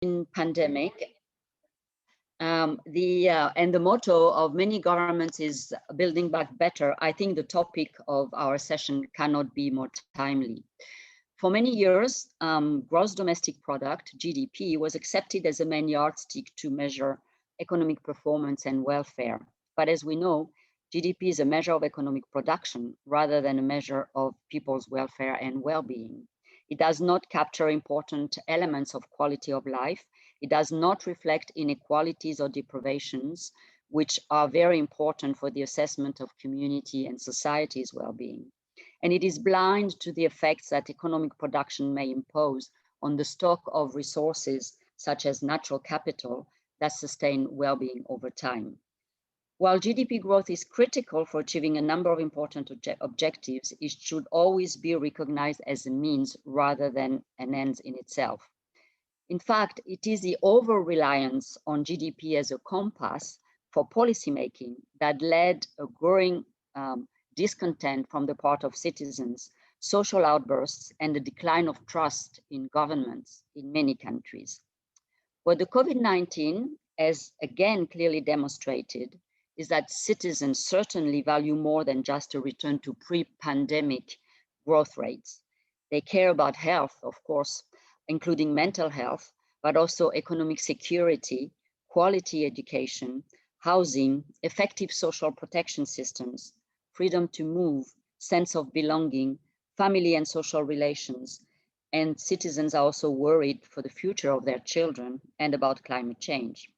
Pandemic, and the motto of many governments is building back better. I think the topic of our session cannot be more timely. For many years, gross domestic product, GDP, was accepted as a main yardstick to measure economic performance and welfare. But as we know, GDP is a measure of economic production rather than a measure of people's welfare and well-being. It does not capture important elements of quality of life. It does not reflect inequalities or deprivations, which are very important for the assessment of community and society's well-being. And it is blind to the effects that economic production may impose on the stock of resources, such as natural capital, that sustain well-being over time. While GDP growth is critical for achieving a number of important objectives, it should always be recognized as a means rather than an end in itself. In fact, it is the over-reliance on GDP as a compass for policymaking that led a growing discontent from the part of citizens, social outbursts, and the decline of trust in governments in many countries. What the COVID-19 has again clearly demonstrated is that citizens certainly value more than just a return to pre-pandemic growth rates. They care about health, of course, including mental health, but also economic security, quality education, housing, effective social protection systems, freedom to move, sense of belonging, family and social relations, and citizens are also worried for the future of their children and about climate change.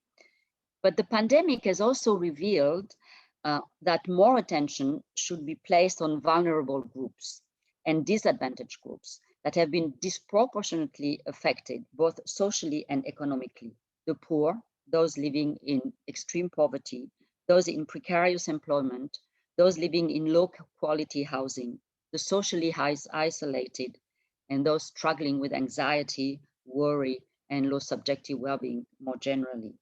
But the pandemic has also revealed that more attention should be placed on vulnerable groups and disadvantaged groups that have been disproportionately affected, both socially and economically. The poor, those living in extreme poverty, those in precarious employment, those living in low quality housing, the socially isolated, and those struggling with anxiety, worry, and low subjective well-being more generally.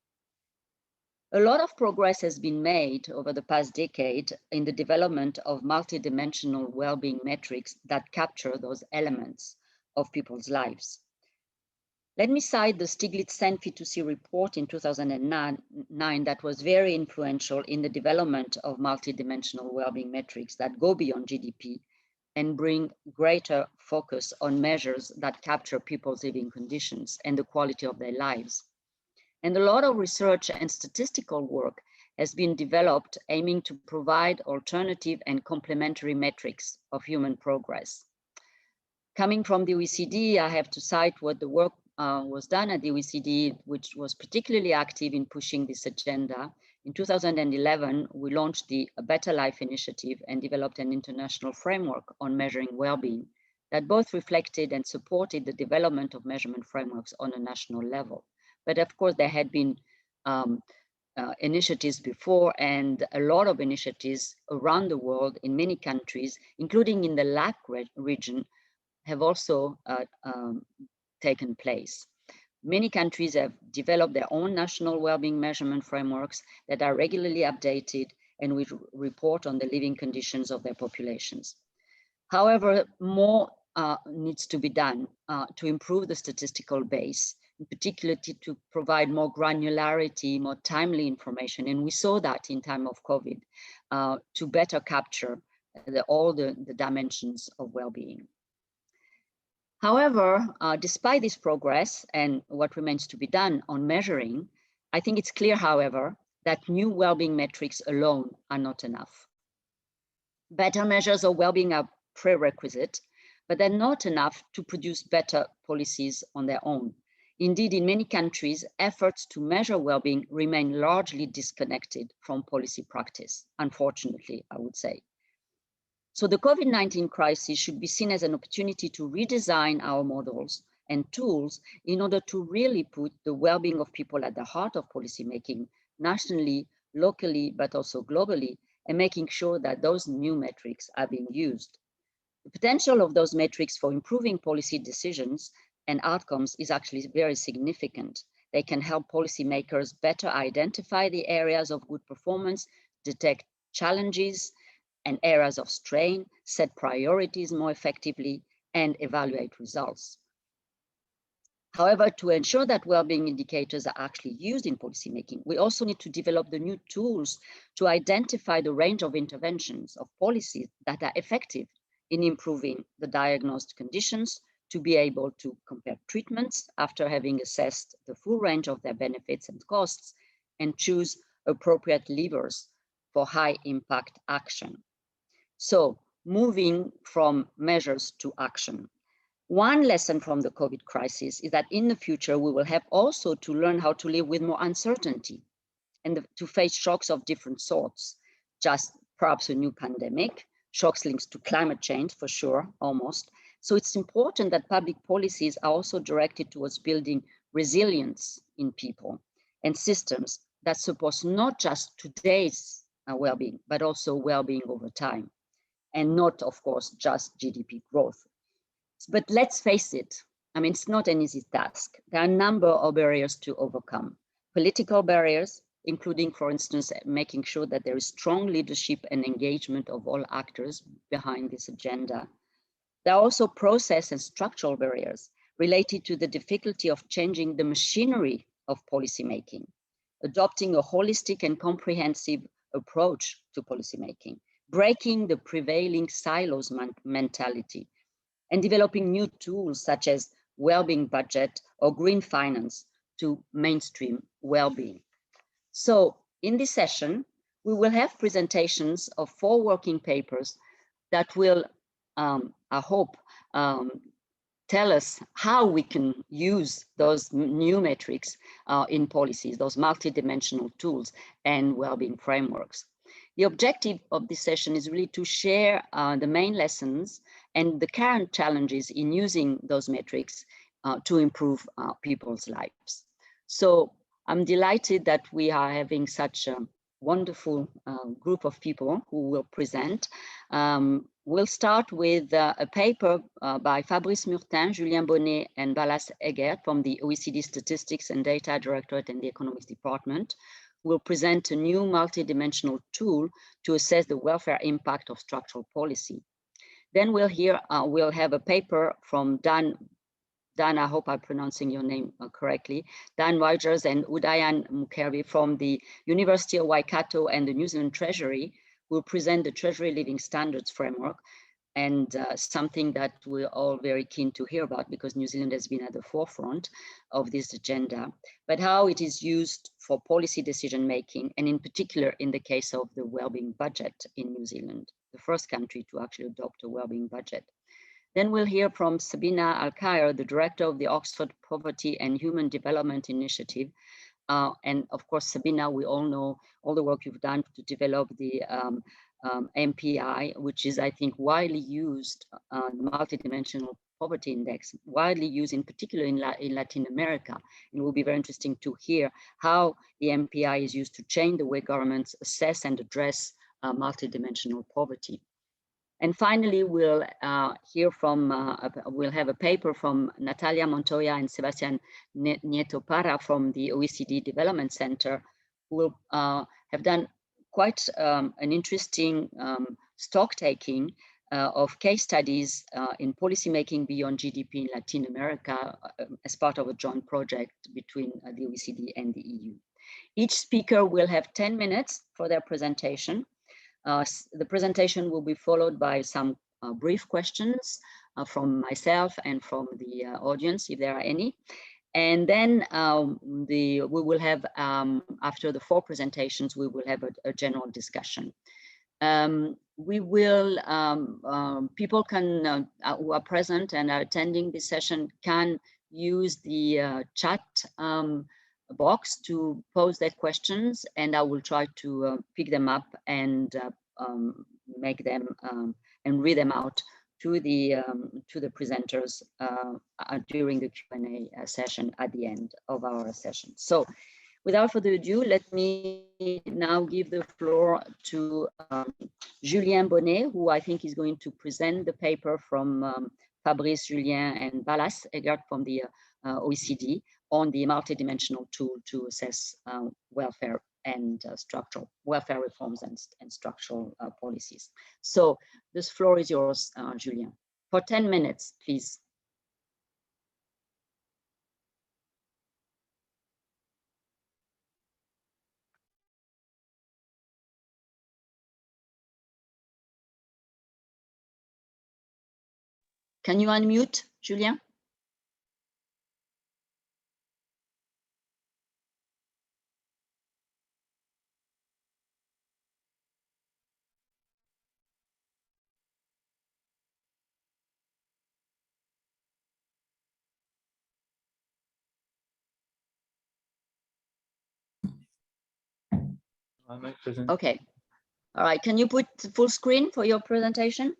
A lot of progress has been made over the past decade in the development of multidimensional well-being metrics that capture those elements of people's lives. Let me cite the Stiglitz-Sen-Fitoussi report in 2009 that was very influential in the development of multidimensional well-being metrics that go beyond GDP and bring greater focus on measures that capture people's living conditions and the quality of their lives. And a lot of research and statistical work has been developed aiming to provide alternative and complementary metrics of human progress. Coming from the OECD, I have to cite what the work was done at the OECD, which was particularly active in pushing this agenda. In 2011, we launched the A Better Life initiative and developed an international framework on measuring well-being that both reflected and supported the development of measurement frameworks on a national level. But of course, there had been initiatives before, and a lot of initiatives around the world in many countries, including in the LAC region, have also taken place. Many countries have developed their own national well-being measurement frameworks that are regularly updated and which report on the living conditions of their populations. However, more needs to be done to improve the statistical base, in particular to provide more granularity, more timely information. And we saw that in time of COVID to better capture all the dimensions of well-being. However, despite this progress and what remains to be done on measuring, I think it's clear, however, that new well-being metrics alone are not enough. Better measures of well-being are prerequisite, but they're not enough to produce better policies on their own. Indeed, in many countries, efforts to measure well-being remain largely disconnected from policy practice, unfortunately, I would say. So the COVID-19 crisis should be seen as an opportunity to redesign our models and tools in order to really put the well-being of people at the heart of policymaking, nationally, locally, but also globally, and making sure that those new metrics are being used. The potential of those metrics for improving policy decisions and outcomes is actually very significant. They can help policymakers better identify the areas of good performance, detect challenges and areas of strain, set priorities more effectively, and evaluate results. However, to ensure that well-being indicators are actually used in policymaking, we also need to develop the new tools to identify the range of interventions of policies that are effective in improving the diagnosed conditions, to be able to compare treatments after having assessed the full range of their benefits and costs, and choose appropriate levers for high impact action. So moving from measures to action. One lesson from the COVID crisis is that in the future, we will have also to learn how to live with more uncertainty and to face shocks of different sorts, just perhaps a new pandemic, shocks linked to climate change for sure, almost. So it's important that public policies are also directed towards building resilience in people and systems that support not just today's well-being, but also well-being over time, and not, of course, just GDP growth. But let's face it, I mean, it's not an easy task. There are a number of barriers to overcome. Political barriers, including, for instance, making sure that there is strong leadership and engagement of all actors behind this agenda. There are also process and structural barriers related to the difficulty of changing the machinery of policymaking, adopting a holistic and comprehensive approach to policymaking, breaking the prevailing silos mentality, and developing new tools such as well-being budget or green finance to mainstream well-being. So in this session, we will have presentations of 4 working papers that will, I hope, tell us how we can use those new metrics in policies, those multidimensional tools and well-being frameworks. The objective of this session is really to share the main lessons and the current challenges in using those metrics to improve people's lives. So I'm delighted that we are having such a wonderful group of people who will present. We'll start with a paper by Fabrice Murtin, Julien Bonnet, and Balazs Egert from the OECD Statistics and Data Directorate and the Economics Department. Will present a new multidimensional tool to assess the welfare impact of structural policy. Then we'll have a paper from Dan, I hope I'm pronouncing your name correctly, Dan Rogers and Udayan Mukherjee from the University of Waikato and the New Zealand Treasury will present the Treasury Living Standards Framework, and something that we're all very keen to hear about because New Zealand has been at the forefront of this agenda, but how it is used for policy decision-making, and in particular in the case of the wellbeing budget in New Zealand, the first country to actually adopt a wellbeing budget. Then we'll hear from Sabina Alkhair, the director of the Oxford Poverty and Human Development Initiative. And of course, Sabina, we all know all the work you've done to develop the MPI, which is, I think, widely used, the multidimensional poverty index, widely used in particular in Latin America. And it will be very interesting to hear how the MPI is used to change the way governments assess and address multidimensional poverty. And finally, we'll hear from, we'll have a paper from Natalia Montoya and Sebastian Nieto Parra from the OECD Development Center, who will have done quite an interesting stock taking of case studies in policymaking beyond GDP in Latin America as part of a joint project between the OECD and the EU. Each speaker will have 10 minutes for their presentation. The presentation will be followed by some brief questions from myself and from the audience, if there are any. And then we will have, after the 4 presentations, we will have a general discussion. We will, people can, who are present and are attending this session can use the chat box to pose their questions, and I will try to pick them up and make them and read them out to the presenters during the Q&A session at the end of our session. So without further ado, let me now give the floor to Julien Bonnet, who I think is going to present the paper from Fabrice, Julien, and Balazs Egert from the OECD on the multidimensional tool to assess welfare and structural welfare reforms and structural policies. So this floor is yours, Julien. For 10 minutes, please. Can you unmute, Julien? Okay. All right. Can you put full screen for your presentation?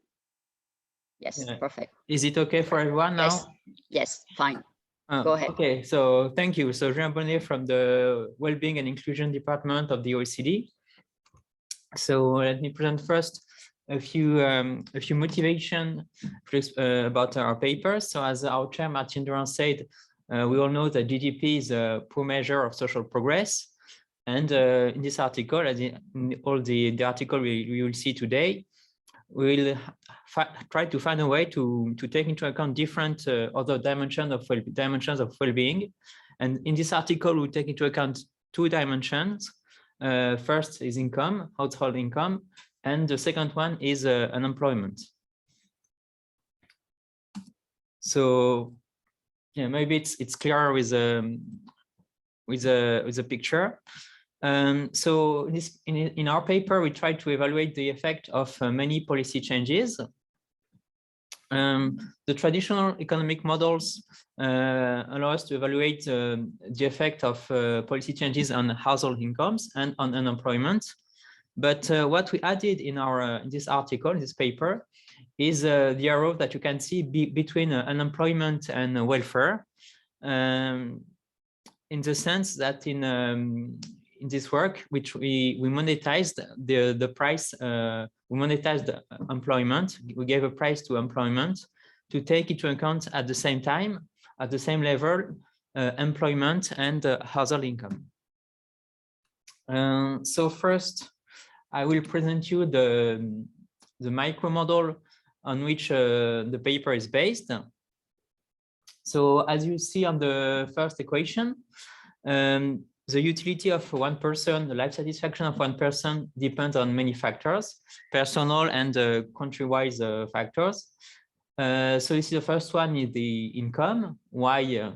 Yes, yeah. Perfect. Is it okay for everyone now? Yes, yes, fine. Go ahead. Okay, so thank you. So Jean Bonnet from the Wellbeing and Inclusion Department of the OECD. So let me present first a few motivation about our paper. So as our chair Martin Durand said, we all know that GDP is a poor measure of social progress. And in this article, as in all the article we will see today, we will try to find a way to take into account different other dimensions of well-being. And in this article, we take into account two dimensions. First is income, household income, and the second one is unemployment. So yeah, maybe it's clearer with a picture. So in our paper, we try to evaluate the effect of many policy changes. The traditional economic models allow us to evaluate the effect of policy changes on household incomes and on unemployment. But what we added in our this article, in this paper, is the arrow that you can see between unemployment and welfare, in the sense that in this work, which we monetized the price, we monetized employment. We gave a price to employment to take into account at the same time, at the same level, employment and household income. So first, I will present you the micro model on which the paper is based. So as you see on the first equation, the utility of one person, the life satisfaction of one person depends on many factors, personal and country-wise factors. So this is the first one is the income, yi.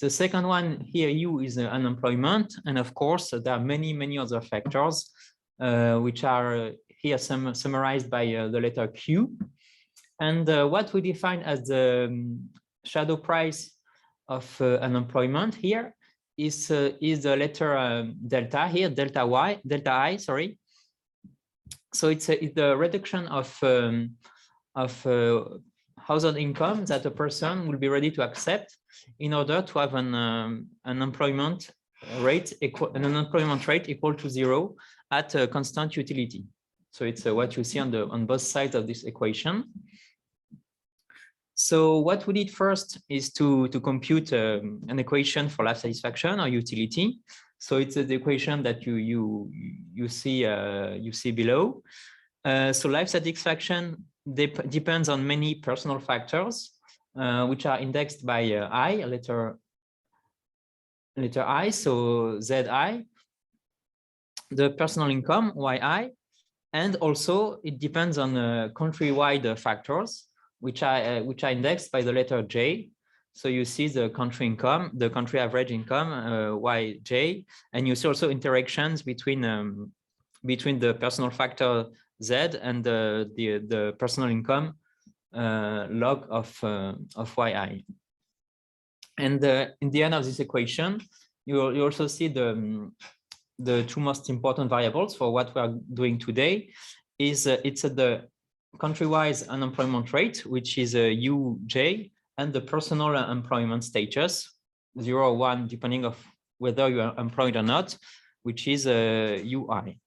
The second one here, U, is unemployment. And of course, there are many other factors, which are here summarized by the letter Q. And what we define as the shadow price of unemployment here is the letter delta here, delta I, sorry. So it's the reduction of household income that a person will be ready to accept in order to have an unemployment rate equal to 0 at a constant utility. So it's what you see on both sides of this equation. So what we did first is to compute an equation for life satisfaction or utility. So it's the equation that you see below. So life satisfaction depends on many personal factors, which are indexed by I, letter I, so ZI, the personal income, YI, and also it depends on country-wide factors, which are indexed by the letter J. So you see the country income, the country average income, YJ, and you see also interactions between the personal factor Z and the personal income log of YI. And in the end of this equation, you also see the two most important variables for what we are doing today is it's the country-wise unemployment rate, which is UJ, and the personal employment status, 0 or 1, depending of whether you are employed or not, which is UI.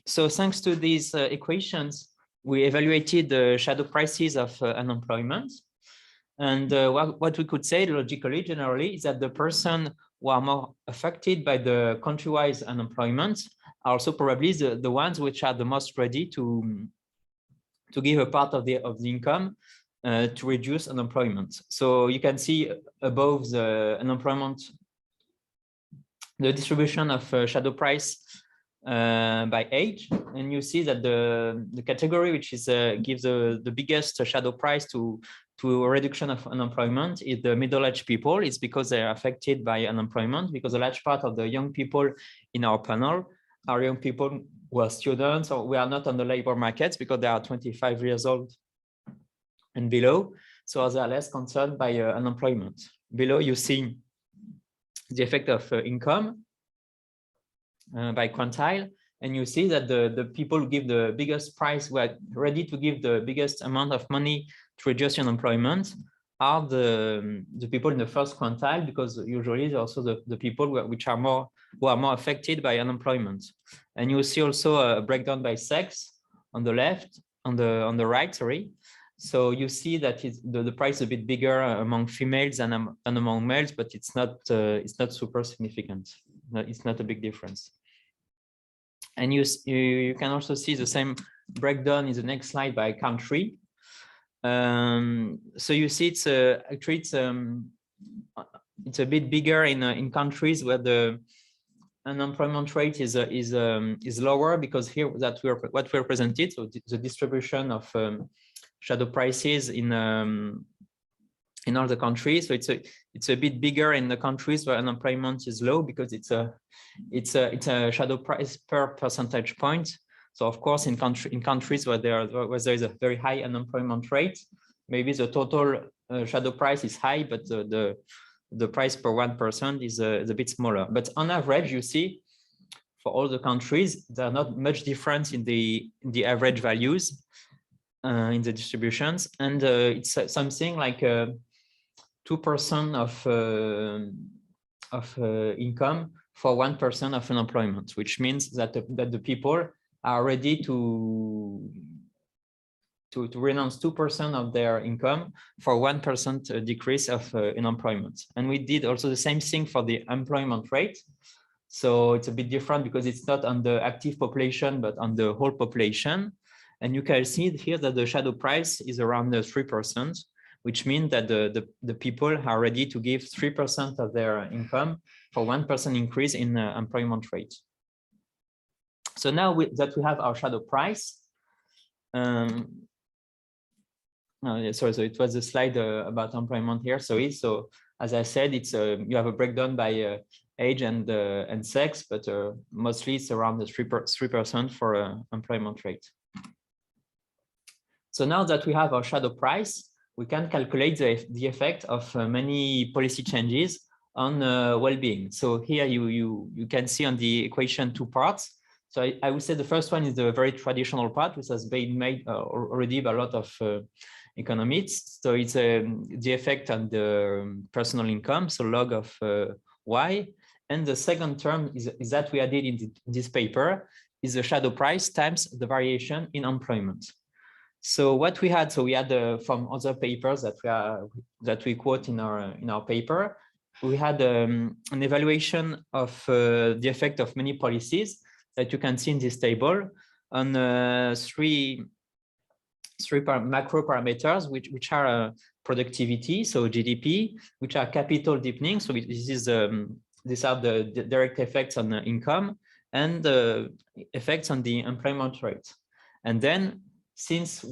So thanks to these equations, we evaluated the shadow prices of unemployment. And what we could say logically, generally, is that the person who are more affected by the country-wise unemployment are also probably the ones which are the most ready to give a part of the income to reduce unemployment. So you can see above the unemployment, the distribution of shadow price by age, and you see that the category which is gives the biggest shadow price to a reduction of unemployment is the middle-aged people. It's because they are affected by unemployment, because a large part of the young people in our panel are young people who are students or we are not on the labor markets because they are 25 years old and below, so they are less concerned by unemployment. Below you see the effect of income by quantile, and you see that the people who give the biggest price, who are ready to give the biggest amount of money to reduce unemployment, are the people in the first quantile, because usually they're also the people who are more affected by unemployment. And you see also a breakdown by sex on the left, on the right, sorry. So you see that the price is a bit bigger among females than among males, but it's not super significant. It's not a big difference. And you can also see the same breakdown in the next slide by country. So you see it's actually it's a bit bigger in countries where the unemployment rate is lower, because here what we represented, so the distribution of shadow prices in all the countries. So it's a bit bigger in the countries where unemployment is low, because it's a shadow price per percentage point. So of course, in countries where there is a very high unemployment rate, maybe the total shadow price is high, but the price per 1% is a bit smaller. But on average, you see, for all the countries, there are not much difference in the average values in the distributions, and it's something like 2% of income for 1% of unemployment, which means that the people are ready to renounce 2% of their income for 1% decrease of unemployment. And we did also the same thing for the employment rate. So it's a bit different because it's not on the active population, but on the whole population. And you can see here that the shadow price is around 3%, which means that the people are ready to give 3% of their income for 1% increase in employment rate. So now that we have our shadow price, so it was a slide about employment here. So as I said, it's you have a breakdown by age and sex, but mostly it's around the 3% for employment rate. So now that we have our shadow price, we can calculate the effect of many policy changes on well-being. So here you can see on the equation two parts. So I would say the first one is the very traditional part, which has been made already by a lot of economists. So it's the effect on the personal income, so log of y. And the second term is that we added in this paper is the shadow price times the variation in employment. So what we had, we had from other papers that we quote in our paper, we had an evaluation of the effect of many policies that you can see in this table on three macro parameters, which are productivity, so GDP, which are capital deepening. So these are the direct effects on the income, and the effects on the employment rate. And then, since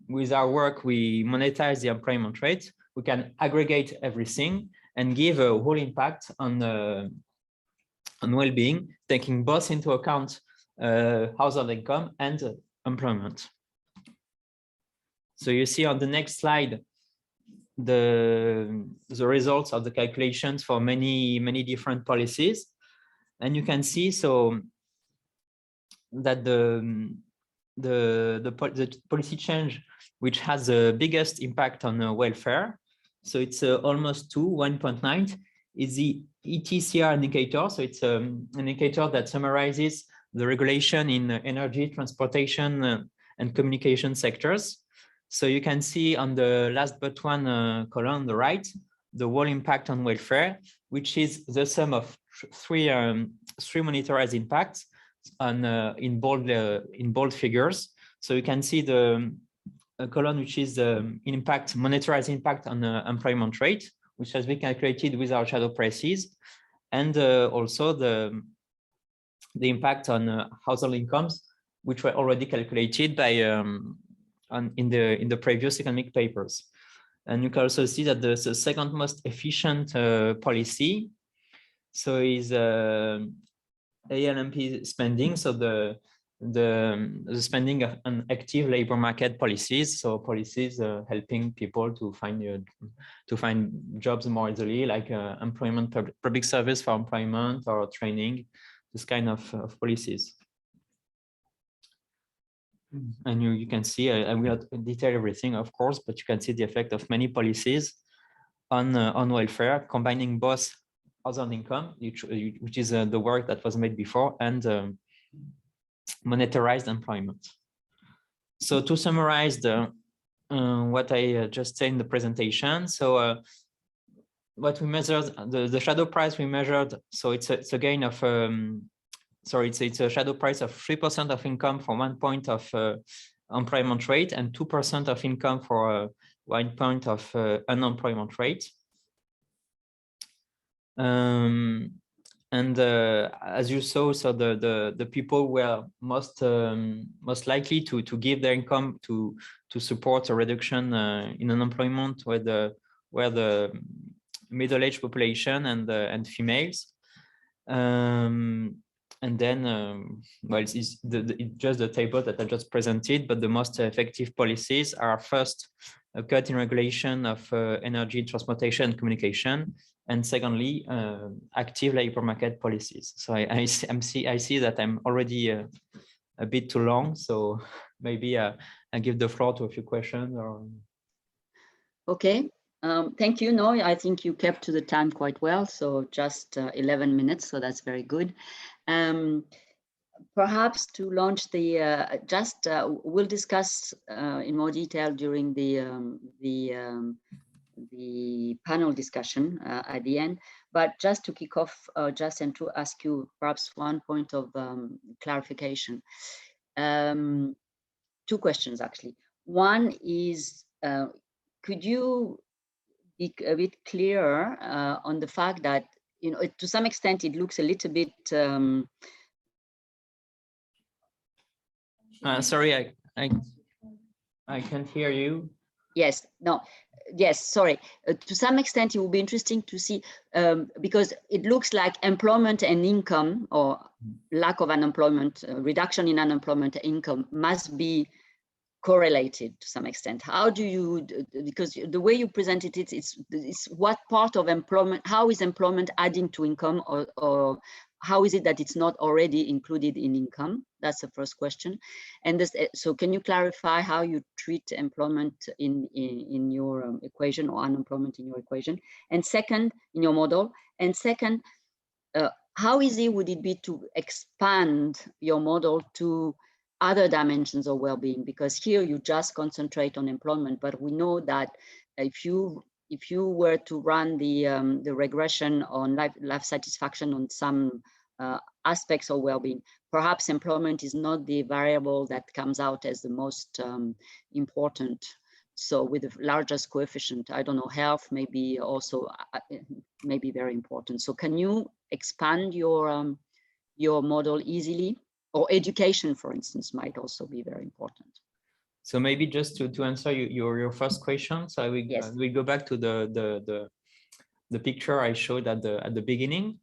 with our work we monetize the employment rate, we can aggregate everything and give a whole impact on well-being, taking both into account household income and employment. So you see on the next slide the results of the calculations for many different policies, and you can see so that the policy change which has the biggest impact on welfare, so it's almost 1.9, is the ETCR indicator. So it's an indicator that summarizes the regulation in energy, transportation, and communication sectors. So you can see on the last but one column on the right, the whole impact on welfare, which is the sum of three monetized impacts on in bold figures. So you can see the column which is monetized impact on employment rate, which has been calculated with our shadow prices, and also the the impact on household incomes, which were already calculated by in the previous economic papers. And you can also see that the second most efficient policy, so is ALMP spending, so the spending on active labor market policies, so policies helping people to find jobs more easily, like employment, public service for employment or training, this kind of policies. And you can see, I will not detail everything, of course, but you can see the effect of many policies on welfare, combining both household income, which is the work that was made before, and monetarized employment. So to summarize what I just said in the presentation, so what we measured, the shadow price we measured, so it's a gain of it's a shadow price of 3% of income for 1 point of employment rate and 2% of income for 1 point of unemployment rate. And as you saw, so the people were most likely to give their income to support a reduction in unemployment, where the middle-aged population and females. And then, well, it's just the table that I just presented, but the most effective policies are first a cut in regulation of energy, transportation, and communication, and secondly, active labor market policies. So I see that I'm already a bit too long, so maybe I give the floor to a few questions. Or okay. Thank you. No, I think you kept to the time quite well. So just 11 minutes. So that's very good. Perhaps to launch the we'll discuss in more detail during the panel discussion at the end. But just to kick off, and to ask you perhaps one point of clarification. 2 questions actually. One is, could you be a bit clearer on the fact that, you know, to some extent it looks a little bit sorry, I can't hear you. Yes, no, yes, sorry. To some extent it will be interesting to see, because it looks like employment and income, or lack of unemployment, reduction in unemployment income must be correlated to some extent. How do you, because the way you presented it, it's what part of employment, how is employment adding to income, or how is it that it's not already included in income? That's the first question. And this, so can you clarify how you treat employment in your equation, or unemployment in your equation? And second, in your model, and second, how easy would it be to expand your model to other dimensions of well-being? Because here you just concentrate on employment, but we know that if you were to run the regression on life satisfaction on some aspects of well-being, perhaps employment is not the variable that comes out as the most important. So with the largest coefficient, I don't know, health maybe also maybe very important. So can you expand your model easily? Or education, for instance, might also be very important. So maybe just to answer your first question, so we go back to the picture I showed at the beginning.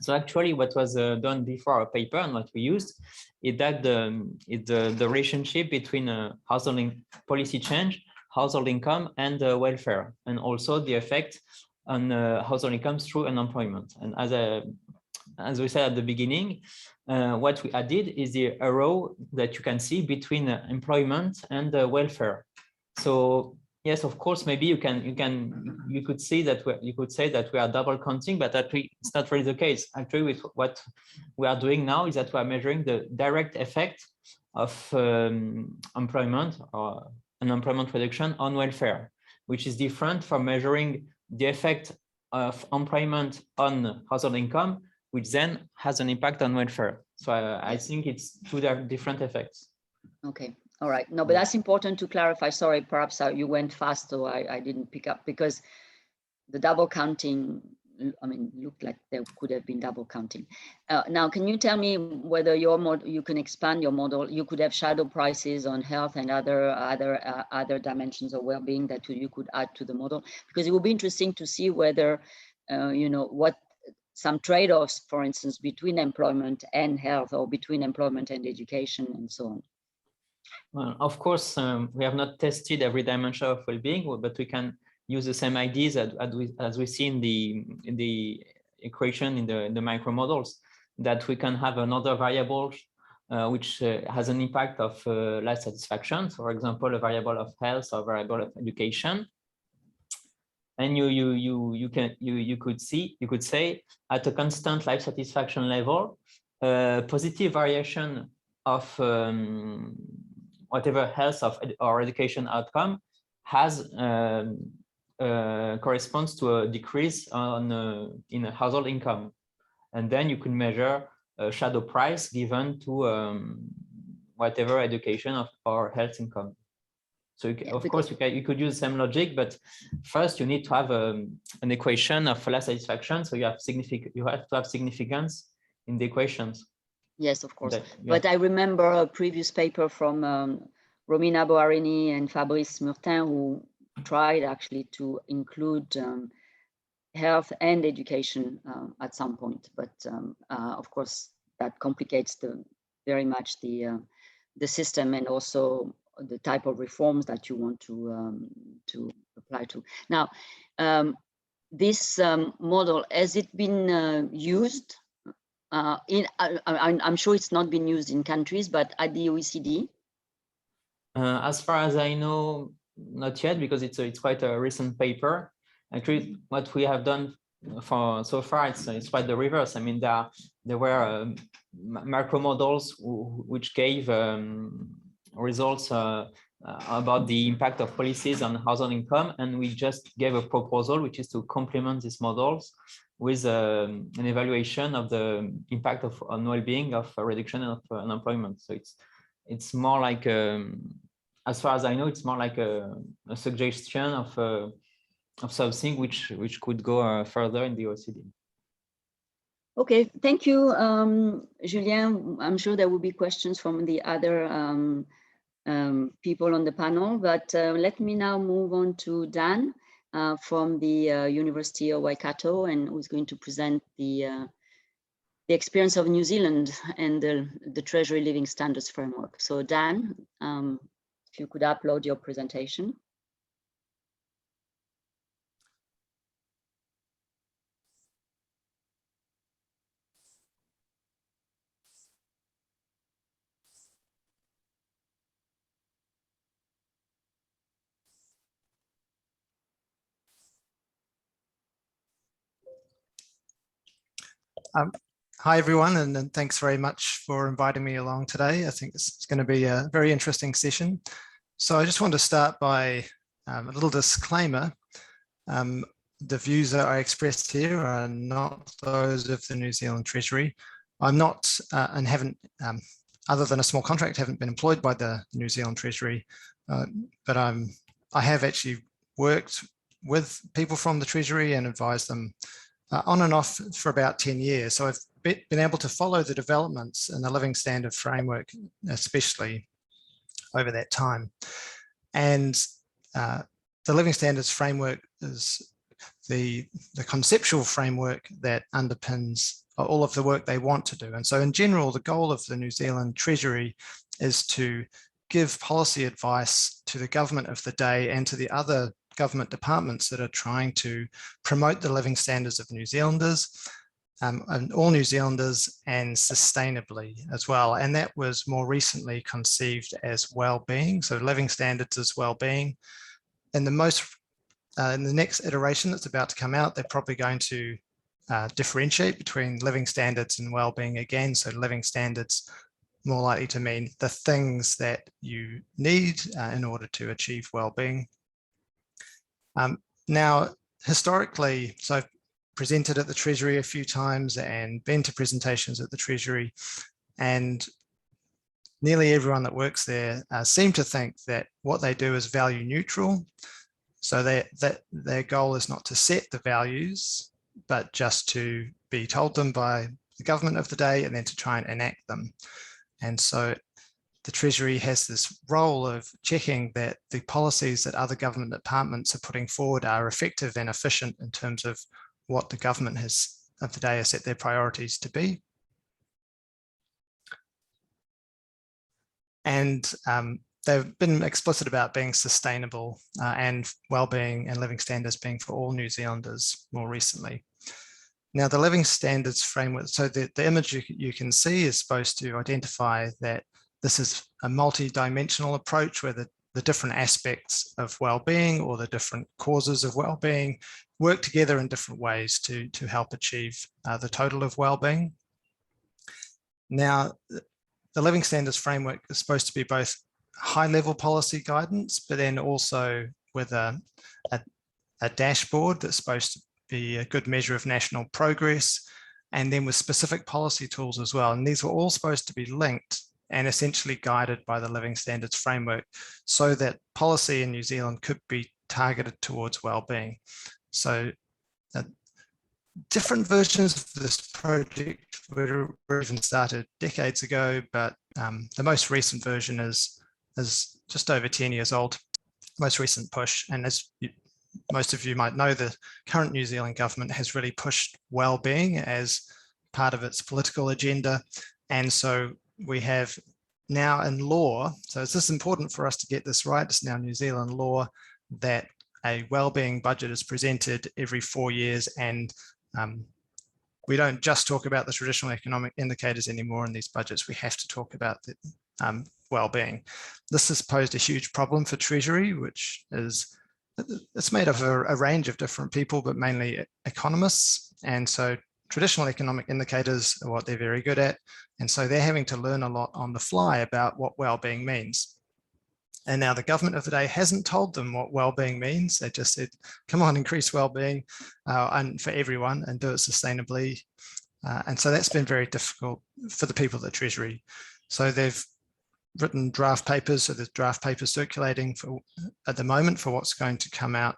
So actually, what was done before our paper and what we used is that the relationship between household policy change, household income, and welfare, and also the effect on household income through unemployment. And as we said at the beginning, what we added is the arrow that you can see between employment and welfare. So yes, of course, maybe you could say that we are double counting, but actually it's not really the case. Actually, with what we are doing now is that we are measuring the direct effect of employment or unemployment reduction on welfare, which is different from measuring the effect of employment on household income, which then has an impact on welfare. So I think it's 2 different effects. Okay, all right. No, but that's important to clarify. Sorry, perhaps you went fast, so I didn't pick up, because the double counting I mean, looked like there could have been double counting. Now, can you tell me whether your model, you can expand your model, you could have shadow prices on health and other dimensions of well-being that you could add to the model? Because it would be interesting to see whether, you know, what some trade-offs, for instance, between employment and health, or between employment and education, and so on. Well, of course, we have not tested every dimension of well-being, but we can use the same ideas as we see in the equation in the micro models, that we can have another variable which has an impact of life satisfaction. So, for example, a variable of health or variable of education. And you could say at a constant life satisfaction level, positive variation of whatever health or education outcome has corresponds to a decrease in a household income, and then you can measure a shadow price given to whatever education or health income. So of course you could use the same logic, but first you need to have an equation of life satisfaction. So you have to have significance in the equations. Yes, of course. But I remember a previous paper from Romina Boarini and Fabrice Murtin, who tried actually to include health and education at some point. But of course, that complicates very much the system, and also the type of reforms that you want to apply to. Now, this model, has it been used? I'm sure it's not been used in countries, but at the OECD? As far as I know, not yet, because it's quite a recent paper. Actually, what we have done for so far, it's quite the reverse. I mean, there were macro models which gave results about the impact of policies on household income, and we just gave a proposal which is to complement these models with an evaluation of the impact on well-being of a reduction of unemployment. So it's more like, as far as I know, it's more like a suggestion of something which could go further in the OECD. Okay, thank you, Julien. I'm sure there will be questions from the other people on the panel, but let me now move on to Dan from the University of Waikato, and who's going to present the experience of New Zealand and the Treasury Living Standards Framework. So Dan, if you could upload your presentation. Hi, everyone, and thanks very much for inviting me along today. I think it's going to be a very interesting session. So I just want to start by a little disclaimer. The views that I expressed here are not those of the New Zealand Treasury. I'm not and haven't, other than a small contract, haven't been employed by the New Zealand Treasury, but I have actually worked with people from the Treasury and advised them on and off for about 10 years. So I've been able to follow the developments in the Living Standard Framework, especially over that time. And the Living Standards Framework is the conceptual framework that underpins all of the work they want to do. And so in general, the goal of the New Zealand Treasury is to give policy advice to the government of the day and to the other government departments that are trying to promote the living standards of New Zealanders, and all New Zealanders, and sustainably as well. And that was more recently conceived as well-being. So living standards as well-being. And in the next iteration that's about to come out, they're probably going to differentiate between living standards and well-being again. So living standards more likely to mean the things that you need in order to achieve well-being. Now, historically, so I've presented at the Treasury a few times and been to presentations at the Treasury, and nearly everyone that works there seem to think that what they do is value neutral. So that their goal is not to set the values, but just to be told them by the government of the day and then to try and enact them. And so the Treasury has this role of checking that the policies that other government departments are putting forward are effective and efficient in terms of what the government of the day has set their priorities to be. And they've been explicit about being sustainable and well-being and living standards being for all New Zealanders more recently. Now, the living standards framework, so the image you can see is supposed to identify that this is a multi-dimensional approach where the different aspects of well-being or the different causes of well-being work together in different ways to help achieve the total of well-being. Now, the living standards framework is supposed to be both high-level policy guidance, but then also with a dashboard that's supposed to be a good measure of national progress, and then with specific policy tools as well. And these were all supposed to be linked and essentially guided by the living standards framework so that policy in New Zealand could be targeted towards well-being. So different versions of this project were even started decades ago, but the most recent version is just over 10 years old, most recent push. And as most of you might know, the current New Zealand government has really pushed well-being as part of its political agenda. And so we have now in law, so it's just important for us to get this right, it's now New Zealand law that a well-being budget is presented every 4 years, and we don't just talk about the traditional economic indicators anymore in these budgets, we have to talk about the well-being. This has posed a huge problem for Treasury, which is, it's made up of a range of different people, but mainly economists. And so traditional economic indicators are what they're very good at. And so they're having to learn a lot on the fly about what well-being means. And now the government of the day hasn't told them what well-being means. They just said, come on, increase well-being and for everyone and do it sustainably. And so that's been very difficult for the people at the Treasury. So they've written draft papers. So there's draft papers circulating at the moment for what's going to come out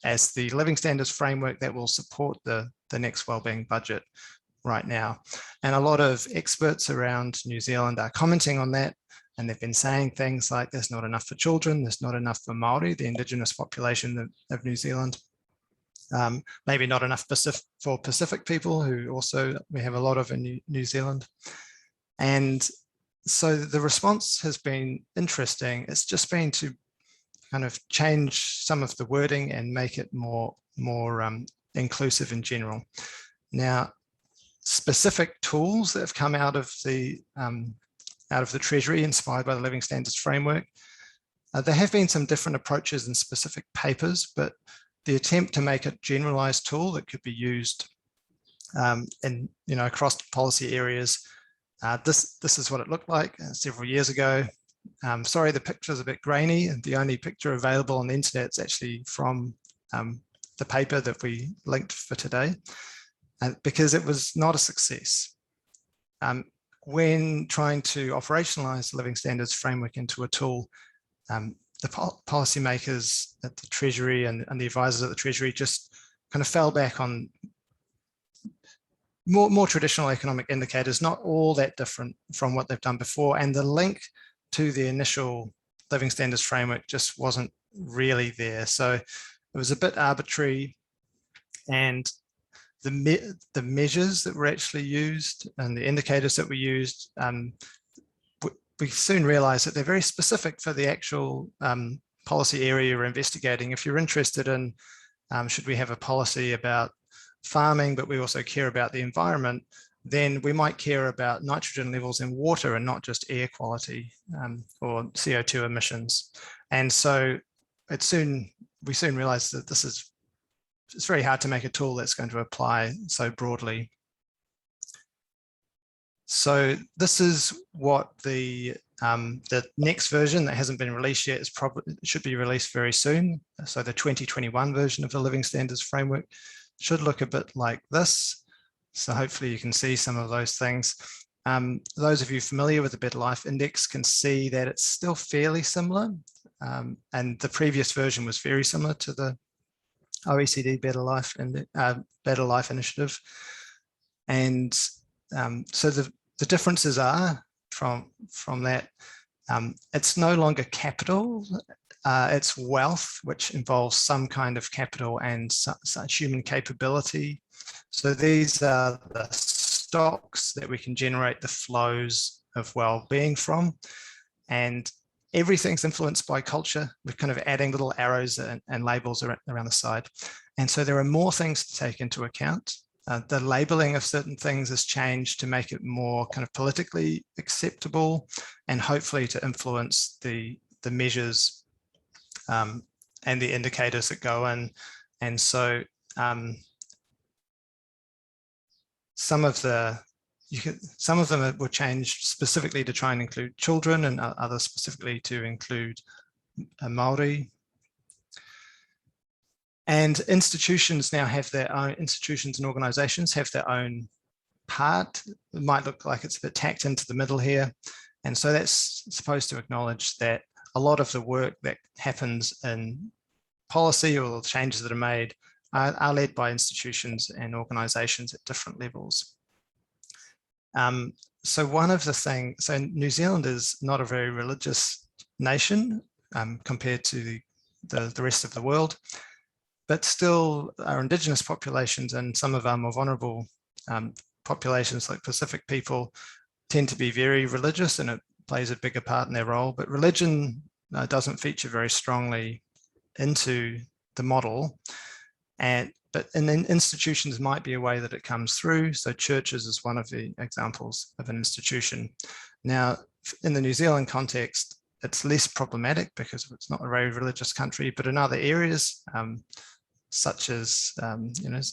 as the living standards framework that will support the next wellbeing budget right now. And a lot of experts around New Zealand are commenting on that. And they've been saying things like there's not enough for children, there's not enough for Māori, the Indigenous population of New Zealand. Maybe not enough for Pacific people, who also we have a lot of in New Zealand. And so the response has been interesting. It's just been to kind of change some of the wording and make it more inclusive in general. Now, specific tools that have come out of the Treasury, inspired by the Living Standards Framework, there have been some different approaches in specific papers, but the attempt to make a generalized tool that could be used across policy areas. This is what it looked like several years ago. Sorry, the picture is a bit grainy, and the only picture available on the internet is actually from the paper that we linked for today, because it was not a success. When trying to operationalize the Living Standards Framework into a tool, the policymakers at the Treasury and the advisors at the Treasury just kind of fell back on more traditional economic indicators, not all that different from what they've done before. And the link to the initial Living Standards Framework just wasn't really there. So it was a bit arbitrary, and the measures that were actually used and the indicators that were used, we soon realized that they're very specific for the actual policy area you're investigating. If you're interested in, should we have a policy about farming, but we also care about the environment, then we might care about nitrogen levels in water and not just air quality or CO2 emissions. And so we soon realized that it's very hard to make a tool that's going to apply so broadly. So this is what the next version that hasn't been released yet should be released very soon. So the 2021 version of the Living Standards Framework should look a bit like this. So hopefully you can see some of those things. Those of you familiar with the Better Life Index can see that it's still fairly similar. And the previous version was very similar to the OECD Better Life Initiative. And so the differences are from that, it's no longer capital, it's wealth, which involves some kind of capital and human capability. So these are the stocks that we can generate the flows of well-being from, and everything's influenced by culture. We're kind of adding little arrows and labels around the side. And so there are more things to take into account. The labeling of certain things has changed to make it more kind of politically acceptable, and hopefully to influence the measures and the indicators that go in. And so some of them were changed specifically to try and include children, and others specifically to include Māori. And institutions now have their own, institutions and organizations have their own part. It might look like it's a bit tacked into the middle here. And so that's supposed to acknowledge that a lot of the work that happens in policy, or the changes that are made, are led by institutions and organizations at different levels. So one of the things, so New Zealand is not a very religious nation compared to the rest of the world, but still our indigenous populations and some of our more vulnerable populations like Pacific people tend to be very religious, and it plays a bigger part in their role. But religion doesn't feature very strongly into the model. But in institutions might be a way that it comes through. So churches is one of the examples of an institution. Now, in the New Zealand context, it's less problematic because it's not a very religious country, but in other areas, such as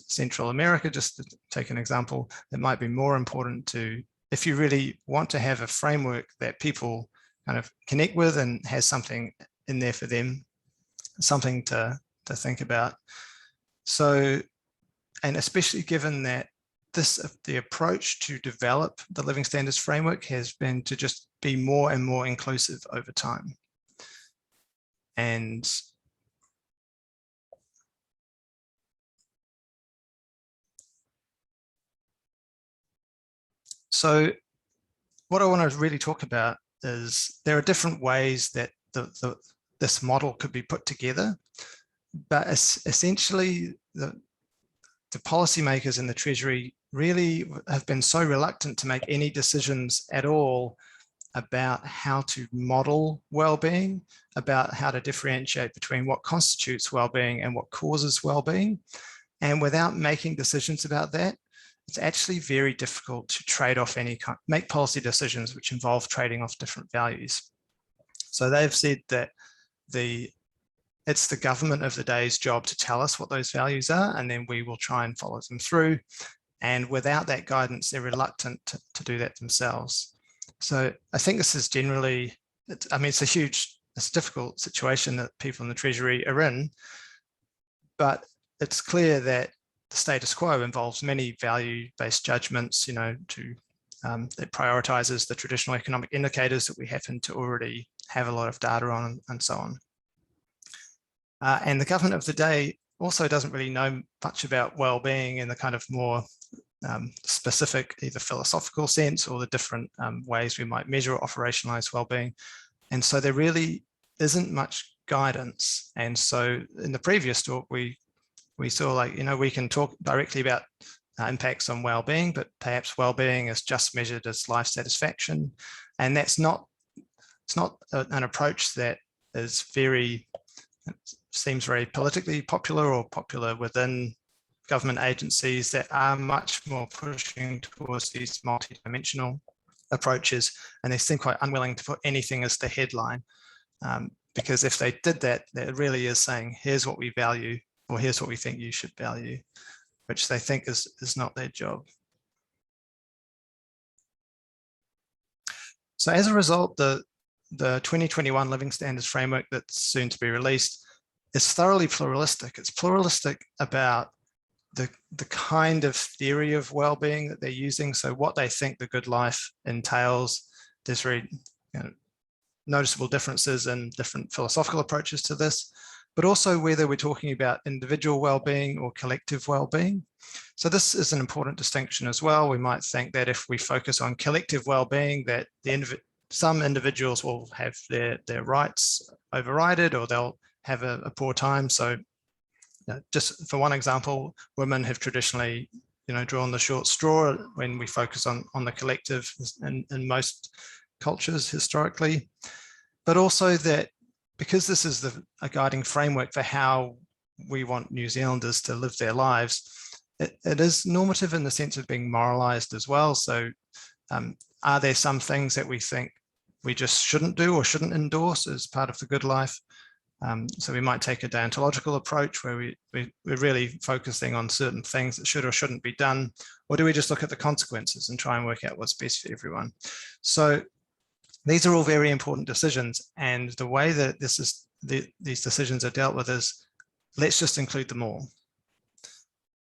Central America, just to take an example, it might be more important to, if you really want to have a framework that people kind of connect with and has something in there for them, something to think about. So, and especially given that the approach to develop the living standards framework has been to just be more and more inclusive over time. And so what I want to really talk about is there are different ways that this model could be put together, but essentially the policymakers in the Treasury really have been so reluctant to make any decisions at all about how to model well-being, about how to differentiate between what constitutes well-being and what causes well-being. And without making decisions about that, it's actually very difficult to trade off make policy decisions which involve trading off different values. So they've said that it's the government of the day's job to tell us what those values are, and then we will try and follow them through. And without that guidance, they're reluctant to do that themselves. So I think this is generally, it's a difficult situation that people in the Treasury are in, but it's clear that the status quo involves many value-based judgments, that prioritizes the traditional economic indicators that we happen to already have a lot of data on, and so on. And the government of the day also doesn't really know much about well-being in the kind of more specific, either philosophical sense or the different ways we might measure or operationalize well-being. And so there really isn't much guidance. And so in the previous talk, we saw we can talk directly about impacts on well-being, but perhaps well-being is just measured as life satisfaction. And it's not an approach that is seems very politically popular or popular within government agencies that are much more pushing towards these multidimensional approaches. And they seem quite unwilling to put anything as the headline, because if they did that, it really is saying, here's what we value, or here's what we think you should value, which they think is not their job. So as a result, the 2021 Living Standards Framework that's soon to be released is thoroughly pluralistic. It's pluralistic about the kind of theory of well-being that they're using. So what they think the good life entails. There's very noticeable differences in different philosophical approaches to this. but also whether we're talking about individual well-being or collective well-being. So this is an important distinction as well. We might think that if we focus on collective well-being, that some individuals will have their rights overridden, or they'll have a poor time. So just for one example, women have traditionally, drawn the short straw when we focus on the collective in most cultures historically, but also that because this is a guiding framework for how we want New Zealanders to live their lives, it is normative in the sense of being moralized as well. So are there some things that we think we just shouldn't do or shouldn't endorse as part of the good life? So we might take a deontological approach where we're really focusing on certain things that should or shouldn't be done, or do we just look at the consequences and try and work out what's best for everyone? So these are all very important decisions, and the way that these decisions are dealt with is, let's just include them all.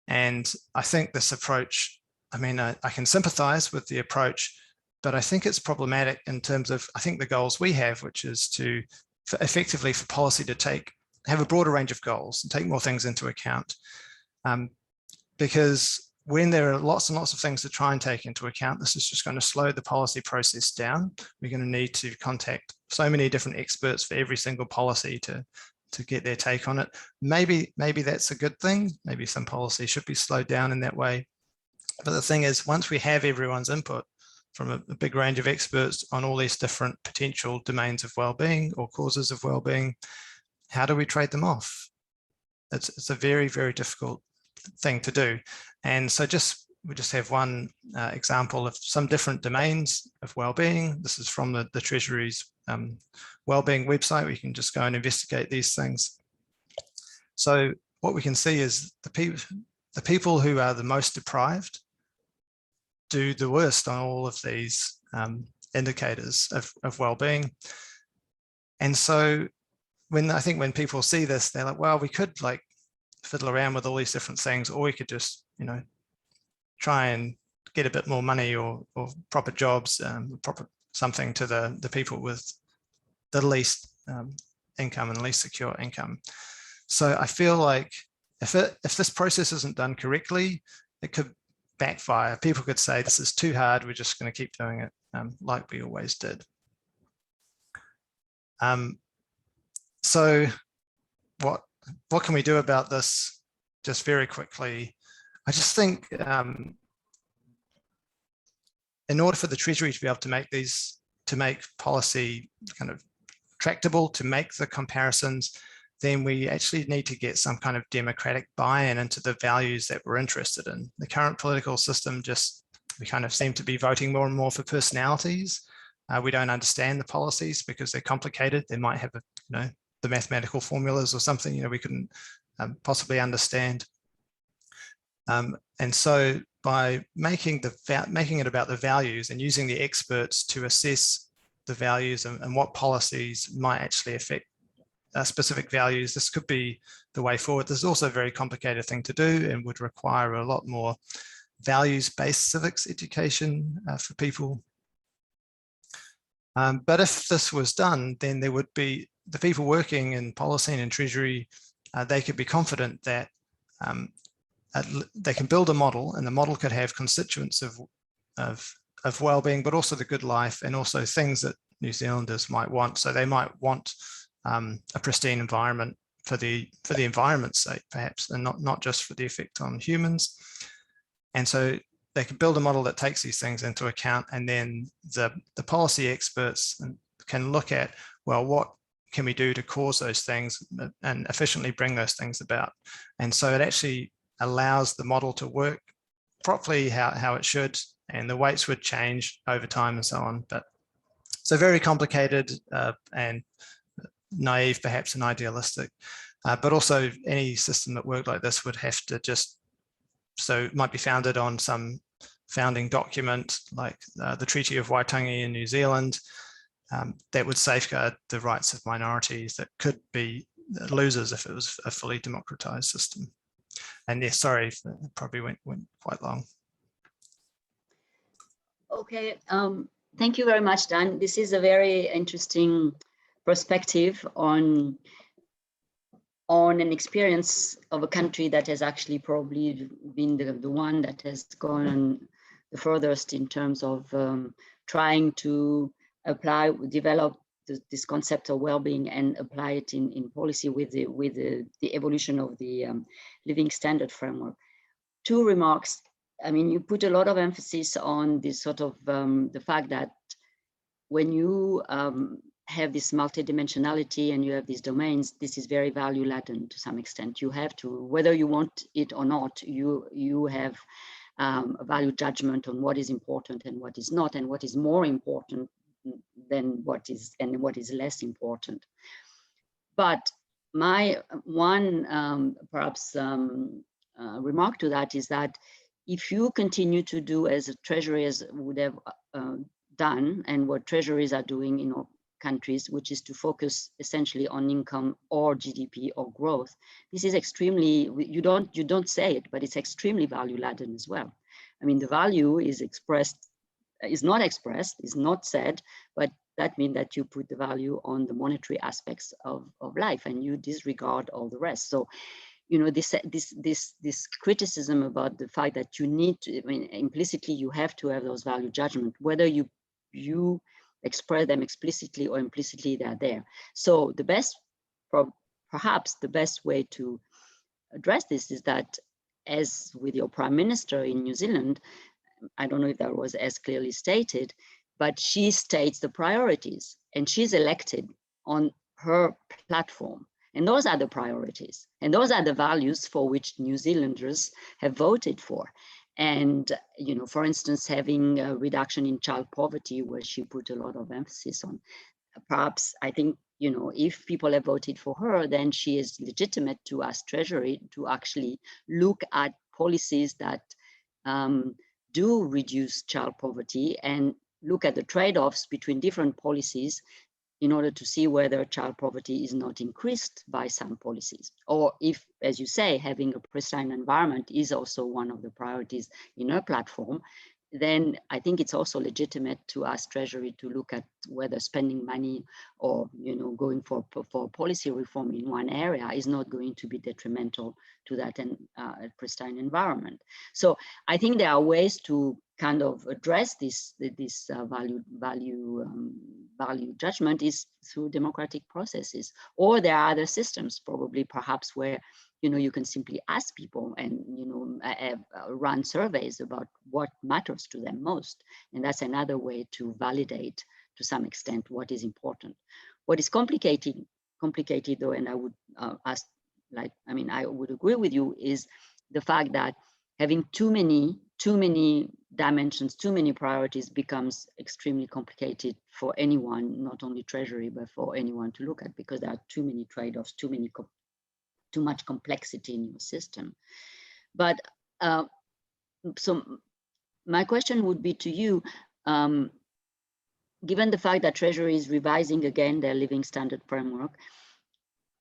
And I think this approach, I can sympathize with the approach, but I think it's problematic in terms of, I think the goals we have, which is to effectively for policy to have a broader range of goals and take more things into account. Because when there are lots and lots of things to try and take into account, this is just going to slow the policy process down. We're going to need to contact so many different experts for every single policy to get their take on it. Maybe that's a good thing. Maybe some policy should be slowed down in that way. But the thing is, once we have everyone's input from a big range of experts on all these different potential domains of well-being or causes of well-being, how do we trade them off? It's a very, very difficult thing to do. And so we just have one example of some different domains of well-being. This is from the Treasury's well-being website, where you can just go and investigate these things. So what we can see is the people who are the most deprived do the worst on all of these indicators of well-being. And so I think when people see this, they're like, well, we could fiddle around with all these different things, or we could just, try and get a bit more money or proper jobs, proper something to the people with the least income and least secure income. So I feel like if this process isn't done correctly, it could backfire. People could say, this is too hard, we're just going to keep doing it like we always did. So what can we do about this? Just very quickly, I just think in order for the Treasury to be able to make policy kind of tractable, to make the comparisons, then we actually need to get some kind of democratic buy-in into the values that we're interested in. The current political system we kind of seem to be voting more and more for personalities. We don't understand the policies because they're complicated. They might have the mathematical formulas or something we couldn't possibly understand. And so by making it about the values and using the experts to assess the values and what policies might actually affect specific values, this could be the way forward. This is also a very complicated thing to do and would require a lot more values-based civics education for people. But if this was done, then there would be the people working in policy and in Treasury, they could be confident that they can build a model, and the model could have constituents of well-being, but also the good life, and also things that New Zealanders might want. So they might want a pristine environment for the environment's sake, perhaps, and not just for the effect on humans. And so they can build a model that takes these things into account, and then the policy experts can look at, well, what can we do to cause those things and efficiently bring those things about? And so it actually allows the model to work properly how it should, and the weights would change over time and so on. But so very complicated and naive, perhaps, and idealistic. But also any system that worked like this would have to so it might be founded on some founding document like the Treaty of Waitangi in New Zealand that would safeguard the rights of minorities that could be losers if it was a fully democratized system. And yes, sorry, it probably went quite long. Okay, thank you very much, Dan. This is a very interesting perspective on on an experience of a country that has actually probably been the one that has gone the furthest in terms of trying to develop this concept of well-being and apply it in policy with the evolution of the living standard framework. Two remarks. I mean, you put a lot of emphasis on this sort of the fact that when you have this multidimensionality and you have these domains, this is very value laden to some extent. You have to, whether you want it or not, you have a value judgment on what is important and what is not, and what is more important than what is less important. But my one perhaps remark to that is that if you continue to do as a Treasury would have done, and what treasuries are doing in all countries, which is to focus essentially on income or GDP or growth, this is extremely, you don't say it, but it's extremely value laden as well. I mean, the value is not said, but that means that you put the value on the monetary aspects of life and you disregard all the rest. So, you know, this criticism about the fact that you need to, I mean, implicitly you have to have those value judgment, whether you express them explicitly or implicitly, they're there. So the best, perhaps the best way to address this is that, as with your Prime Minister in New Zealand, I don't know if that was as clearly stated, but she states the priorities and she's elected on her platform. And those are the priorities. And those are the values for which New Zealanders have voted for. And, you know, for instance, having a reduction in child poverty, where she put a lot of emphasis on, perhaps, I think, you know, if people have voted for her, then she is legitimate to ask Treasury to actually look at policies that do reduce child poverty and look at the trade-offs between different policies in order to see whether child poverty is not increased by some policies. Or if, as you say, having a pristine environment is also one of the priorities in our platform, then I think it's also legitimate to ask Treasury to look at whether spending money or, you know, going for policy reform in one area is not going to be detrimental to that pristine environment. So I think there are ways to kind of address this value judgment is through democratic processes, or there are other systems probably perhaps where, you know, you can simply ask people and, you know, run surveys about what matters to them most. And that's another way to validate to some extent what is important. What is complicated though, and I would ask, like, I mean, I would agree with you, is the fact that having too many dimensions, too many priorities becomes extremely complicated for anyone, not only Treasury, but for anyone to look at, because there are too many trade-offs, too much complexity in your system. But so my question would be to you, given the fact that Treasury is revising again their living standard framework,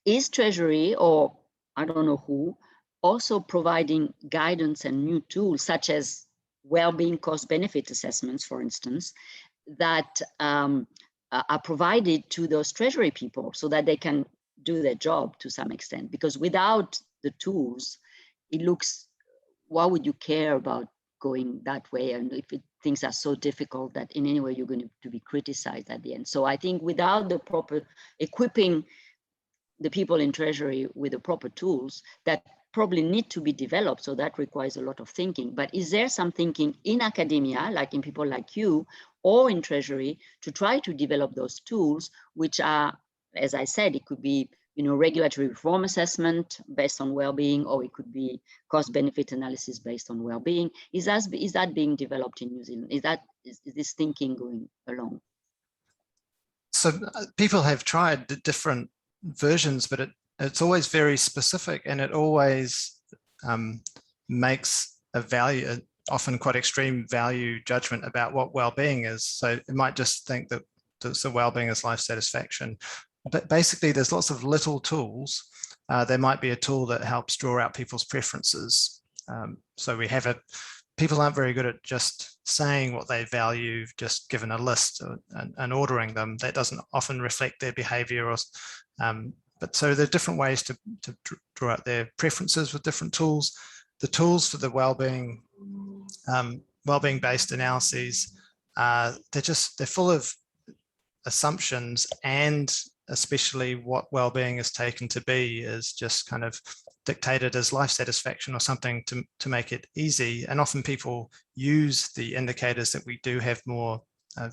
is Treasury, or I don't know who, also providing guidance and new tools such as well-being cost-benefit assessments, for instance, that are provided to those Treasury people so that they can do their job to some extent? Because without the tools, it looks, why would you care about going that way? And if things are so difficult that in any way you're going to be criticized at the end. So I think without the proper equipping the people in Treasury with the proper tools that probably need to be developed, so that requires a lot of thinking. But is there some thinking in academia, like in people like you, or in Treasury, to try to develop those tools, which are, as I said, it could be, you know, regulatory reform assessment based on well-being, or it could be cost-benefit analysis based on well-being. Is that being developed in New Zealand? Is this thinking going along? So people have tried the different versions, but it's always very specific, and it always makes a value, often quite extreme value judgment about what well-being is. So it might just think that so well-being is life satisfaction. But basically, there's lots of little tools. There might be a tool that helps draw out people's preferences. So we have people aren't very good at just saying what they value, just given a list and ordering them. That doesn't often reflect their behavior but so there are different ways to draw out their preferences with different tools. The tools for the well-being based analyses, they're full of assumptions, and especially what well-being is taken to be is just kind of dictated as life satisfaction or something to make it easy. And often people use the indicators that we do have more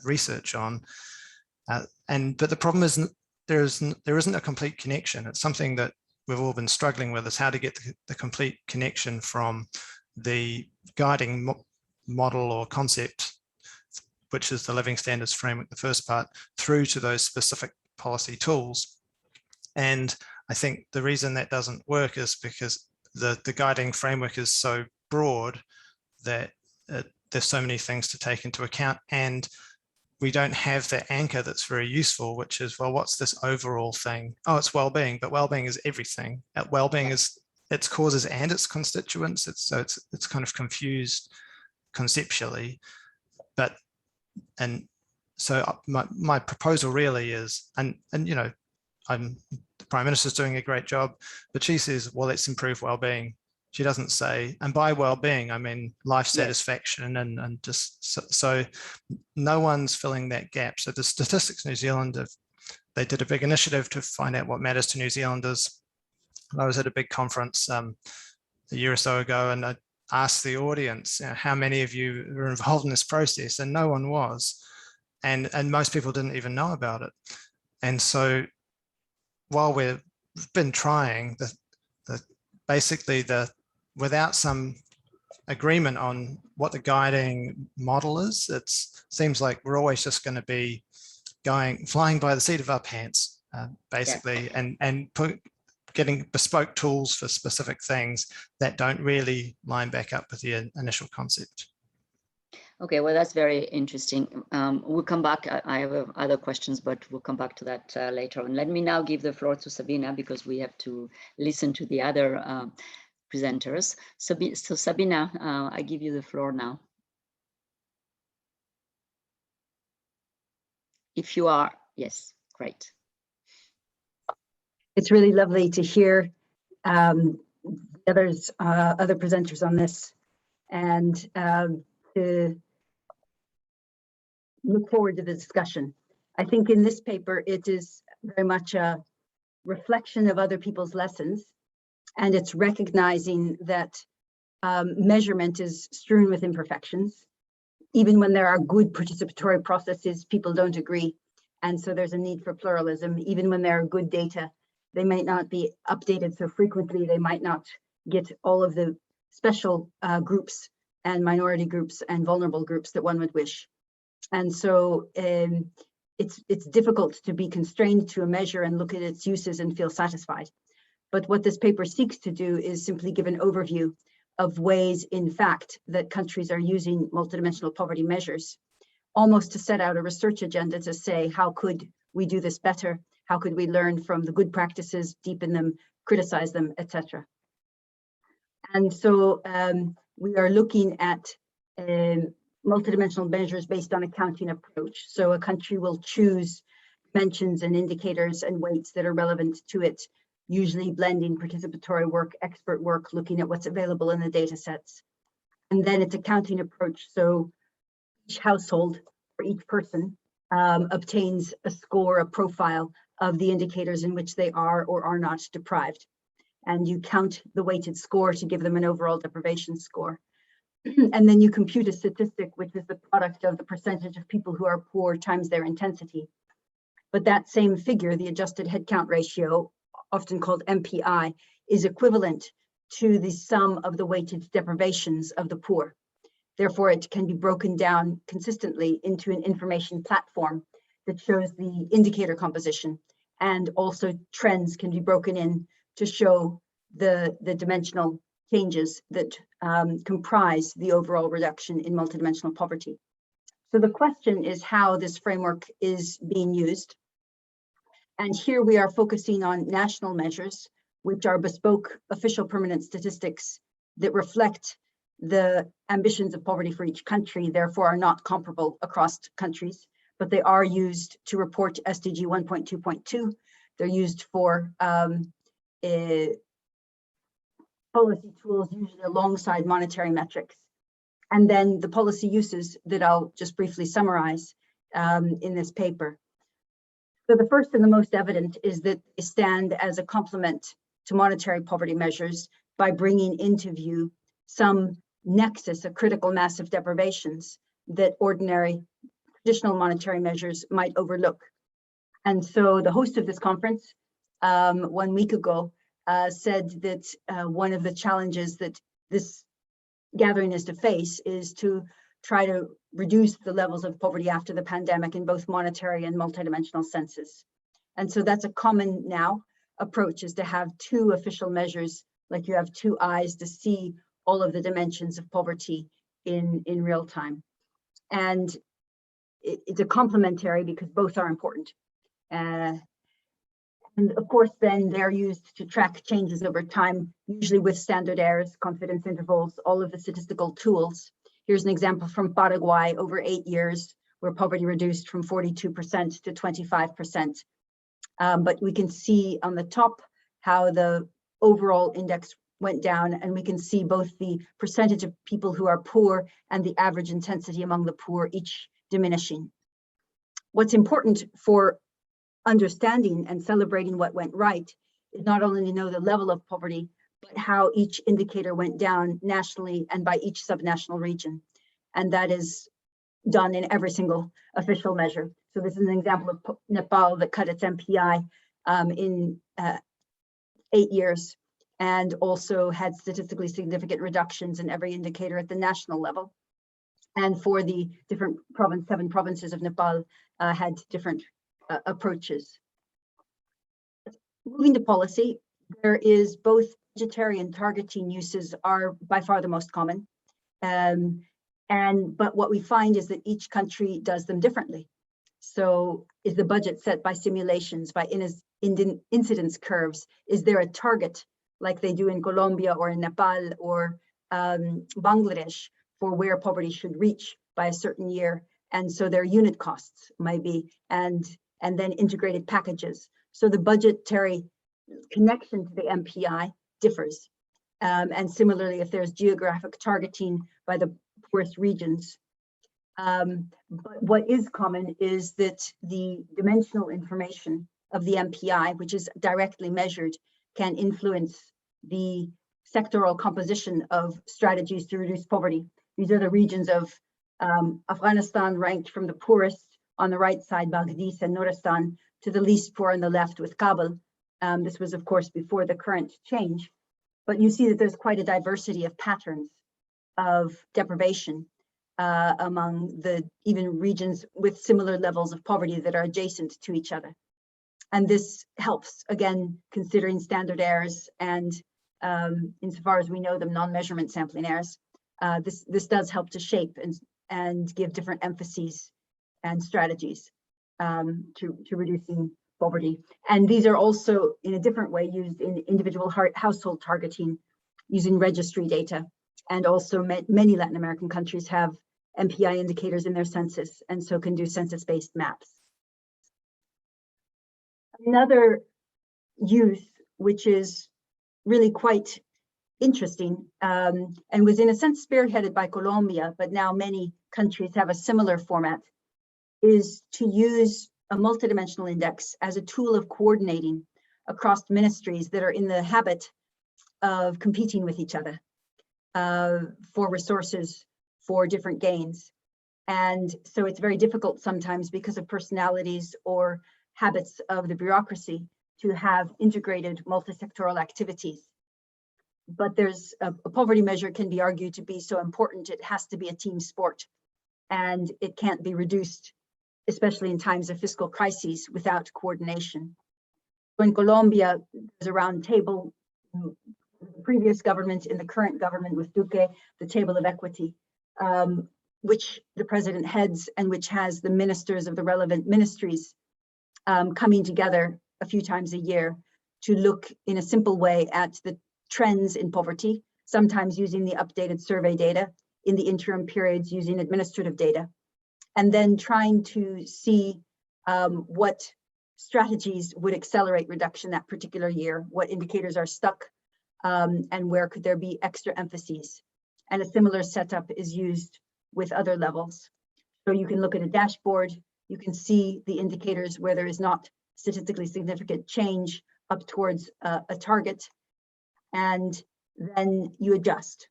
research on. But the problem is there isn't a complete connection. It's something that we've all been struggling with, is how to get the complete connection from the guiding model or concept, which is the living standards framework, the first part, through to those specific policy tools. And I think the reason that doesn't work is because the guiding framework is so broad that there's so many things to take into account, and we don't have that anchor that's very useful, which is, well, what's this overall thing? Oh, it's well-being, but well-being is everything. Well-being is its causes and its constituents. It's kind of confused conceptually, and so my proposal really is, and you know, the Prime Minister's doing a great job, but she says, well, let's improve well-being. She doesn't say, and by well-being, I mean life satisfaction, and just so no one's filling that gap. So the Statistics New Zealand, they did a big initiative to find out what matters to New Zealanders. I was at a big conference a year or so ago, and I asked the audience, you know, how many of you were involved in this process, and no one was, and most people didn't even know about it. And so while we've been trying, basically without some agreement on what the guiding model is, it seems like we're always just going to be flying by the seat of our pants, basically, and getting bespoke tools for specific things that don't really line back up with the initial concept. Okay, well, that's very interesting. We'll come back. I have other questions, but we'll come back to that later on. Let me now give the floor to Sabina, because we have to listen to the other presenters. So Sabina, I give you the floor now. If you are, yes, great. It's really lovely to hear other presenters on this, and to look forward to the discussion. I think in this paper, it is very much a reflection of other people's lessons, and it's recognizing that measurement is strewn with imperfections. Even when there are good participatory processes, people don't agree. And so there's a need for pluralism. Even when there are good data, they might not be updated so frequently. They might not get all of the special groups and minority groups and vulnerable groups that one would wish. And so it's difficult to be constrained to a measure and look at its uses and feel satisfied. But what this paper seeks to do is simply give an overview of ways, in fact, that countries are using multidimensional poverty measures, almost to set out a research agenda to say, how could we do this better? How could we learn from the good practices, deepen them, criticize them, etc. And so we are looking at multidimensional measures based on a counting approach. So a country will choose dimensions and indicators and weights that are relevant to it, usually blending participatory work, expert work, looking at what's available in the data sets. And then it's a counting approach. So each household or each person obtains a score, a profile of the indicators in which they are or are not deprived. And you count the weighted score to give them an overall deprivation score. And then you compute a statistic, which is the product of the percentage of people who are poor times their intensity. But that same figure, the adjusted headcount ratio, often called MPI, is equivalent to the sum of the weighted deprivations of the poor. Therefore, it can be broken down consistently into an information platform that shows the indicator composition, and also trends can be broken in to show the dimensional changes that comprise the overall reduction in multidimensional poverty. So the question is how this framework is being used. And here we are focusing on national measures, which are bespoke official permanent statistics that reflect the ambitions of poverty for each country, therefore are not comparable across countries, but they are used to report SDG 1.2.2, They're used for policy tools, usually alongside monetary metrics. And then the policy uses that I'll just briefly summarize in this paper. So the first and the most evident is that they stand as a complement to monetary poverty measures by bringing into view some nexus of critical mass of deprivations that ordinary traditional monetary measures might overlook. And so the host of this conference 1 week ago said that one of the challenges that this gathering is to face is to try to reduce the levels of poverty after the pandemic in both monetary and multidimensional senses. And so that's a common now approach, is to have two official measures, like you have two eyes to see all of the dimensions of poverty in real time. And it's a complementary because both are important. And of course, then they're used to track changes over time, usually with standard errors, confidence intervals, all of the statistical tools. Here's an example from Paraguay over 8 years, where poverty reduced from 42% to 25%. But we can see on the top how the overall index went down, and we can see both the percentage of people who are poor and the average intensity among the poor, each diminishing. What's important for understanding and celebrating what went right is not only to know the level of poverty, but how each indicator went down nationally and by each subnational region. And that is done in every single official measure. So this is an example of Nepal that cut its MPI in 8 years, and also had statistically significant reductions in every indicator at the national level. And for the different 7 provinces of Nepal had different approaches. Moving to policy, there is both budgetary and targeting uses are by far the most common. But what we find is that each country does them differently. So is the budget set by simulations, by incidence curves? Is there a target like they do in Colombia or in Nepal or Bangladesh for where poverty should reach by a certain year? And so their unit costs might be, and then integrated packages. So the budgetary connection to the MPI differs. And similarly, if there's geographic targeting by the poorest regions. But what is common is that the dimensional information of the MPI, which is directly measured, can influence the sectoral composition of strategies to reduce poverty. These are the regions of Afghanistan ranked from the poorest on the right side, Baghdis and Nuristan, to the least poor on the left with Kabul. This was, of course, before the current change. But you see that there's quite a diversity of patterns of deprivation among the even regions with similar levels of poverty that are adjacent to each other. And this helps, again, considering standard errors and insofar as we know them, non-measurement sampling errors. This does help to shape and give different emphases and strategies to reducing poverty. And these are also in a different way used in individual household targeting using registry data. And also many Latin American countries have MPI indicators in their census, and so can do census-based maps. Another use, which is really quite interesting and was in a sense spearheaded by Colombia, but now many countries have a similar format, is to use a multidimensional index as a tool of coordinating across ministries that are in the habit of competing with each other for resources, for different gains. And so it's very difficult sometimes because of personalities or habits of the bureaucracy to have integrated multi-sectoral activities. But there's a poverty measure can be argued to be so important, it has to be a team sport, and it can't be reduced, especially in times of fiscal crises, without coordination. So in Colombia, there's a round table, the previous government, in the current government with Duque, the table of equity, which the president heads and which has the ministers of the relevant ministries coming together a few times a year to look in a simple way at the trends in poverty, sometimes using the updated survey data, in the interim periods using administrative data, and then trying to see what strategies would accelerate reduction that particular year, what indicators are stuck, and where could there be extra emphases. And a similar setup is used with other levels. So you can look at a dashboard, you can see the indicators where there is not statistically significant change up towards a target, and then you adjust.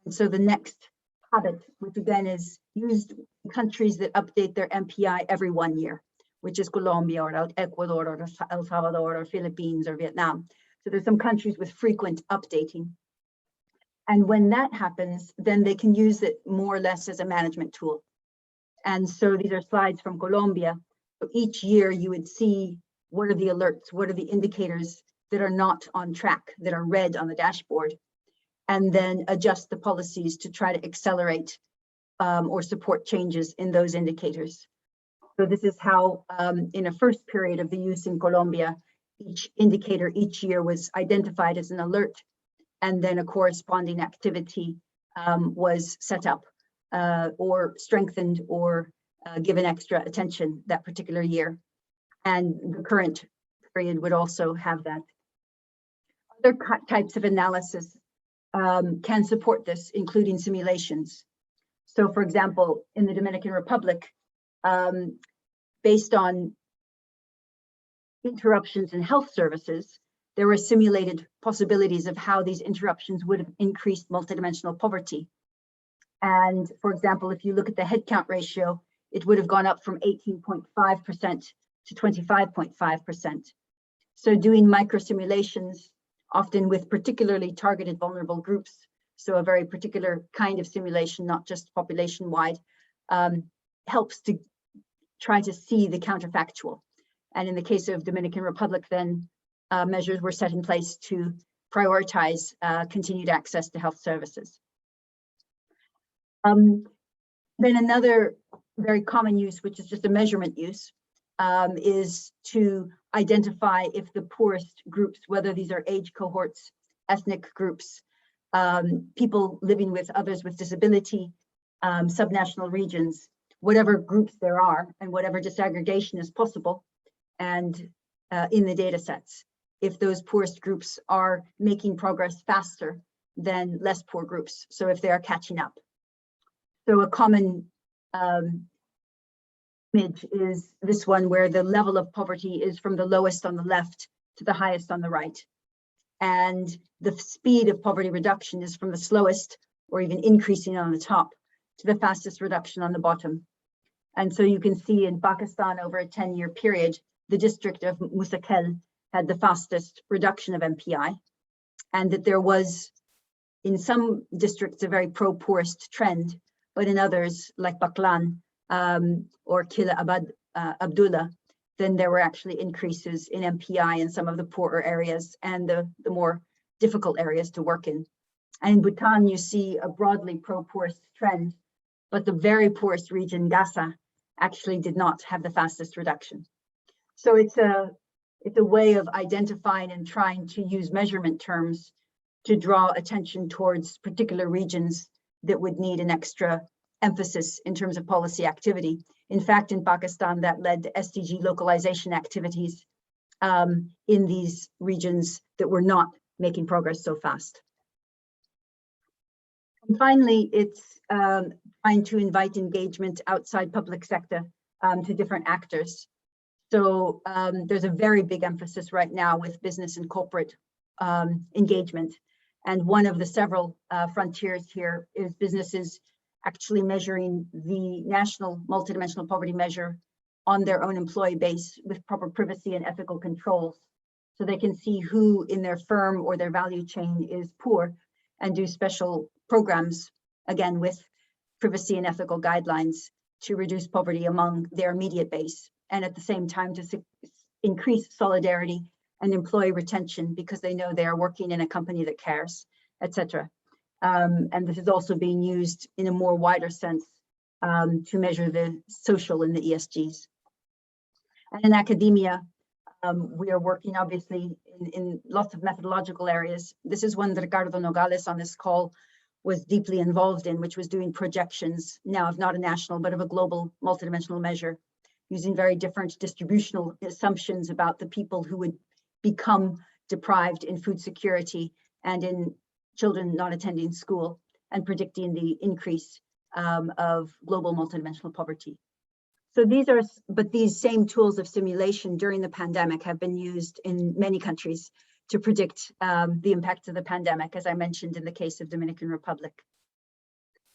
And so the next habit, which again is used in countries that update their MPI every 1 year, which is Colombia or Ecuador or El Salvador or Philippines or Vietnam. So there's some countries with frequent updating. And when that happens, then they can use it more or less as a management tool. And so these are slides from Colombia. So each year you would see what are the alerts, what are the indicators that are not on track, that are red on the dashboard, and then adjust the policies to try to accelerate or support changes in those indicators. So this is how in a first period of the use in Colombia, each indicator each year was identified as an alert, and then a corresponding activity was set up or strengthened or given extra attention that particular year. And the current period would also have that. Other types of analysis can support this, including simulations. So for example, in the Dominican Republic, based on interruptions in health services, there were simulated possibilities of how these interruptions would have increased multidimensional poverty. And for example, if you look at the headcount ratio, it would have gone up from 18.5% to 25.5%. So doing micro simulations, often with particularly targeted vulnerable groups, so a very particular kind of simulation, not just population-wide, helps to try to see the counterfactual. And in the case of Dominican Republic, then measures were set in place to prioritize continued access to health services. Then another very common use, which is just a measurement use, is to identify if the poorest groups, whether these are age cohorts, ethnic groups, people living with others with disability, subnational regions, whatever groups there are, and whatever disaggregation is possible, and in the data sets, if those poorest groups are making progress faster than less poor groups, so if they are catching up. So a common image is this one, where the level of poverty is from the lowest on the left to the highest on the right. And the speed of poverty reduction is from the slowest or even increasing on the top to the fastest reduction on the bottom. And so you can see in Pakistan over a 10-year period, the district of Musakel had the fastest reduction of MPI, and that there was in some districts a very pro-poorest trend, but in others like Baklan or Kila Abdullah, then there were actually increases in MPI in some of the poorer areas and the more difficult areas to work in. And in Bhutan, you see a broadly pro-poorest trend, but the very poorest region, Gasa, actually did not have the fastest reduction. So it's a way of identifying and trying to use measurement terms to draw attention towards particular regions that would need an extra emphasis in terms of policy activity. In fact, in Pakistan, that led to SDG localization activities in these regions that were not making progress so fast. And finally, it's trying to invite engagement outside public sector to different actors. So there's a very big emphasis right now with business and corporate engagement. And one of the several frontiers here is businesses actually measuring the national multidimensional poverty measure on their own employee base with proper privacy and ethical controls. So they can see who in their firm or their value chain is poor and do special programs, again, with privacy and ethical guidelines to reduce poverty among their immediate base. And at the same time to increase solidarity and employee retention because they know they are working in a company that cares, etc. And this is also being used in a more wider sense to measure the social and the ESGs. And in academia, we are working obviously in lots of methodological areas. This is one that Ricardo Nogales on this call was deeply involved in, which was doing projections now of not a national, but of a global multidimensional measure. using very different distributional assumptions about the people who would become deprived in food security and in children not attending school, and predicting the increase of global multidimensional poverty. So these same tools of simulation during the pandemic have been used in many countries to predict the impact of the pandemic, as I mentioned in the case of Dominican Republic.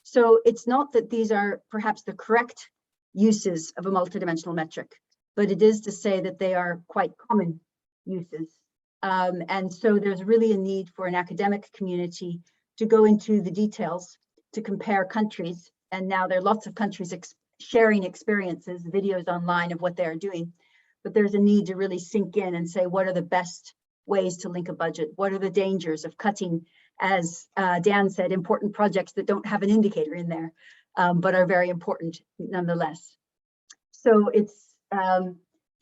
So it's not that these are perhaps the correct uses of a multidimensional metric, but it is to say that they are quite common uses. And so there's really a need for an academic community to go into the details, to compare countries. And now there are lots of countries sharing experiences, videos online of what they're doing. But there's a need to really sink in and say, what are the best ways to link a budget? What are the dangers of cutting, as Dan said, important projects that don't have an indicator in there, but are very important nonetheless. So it's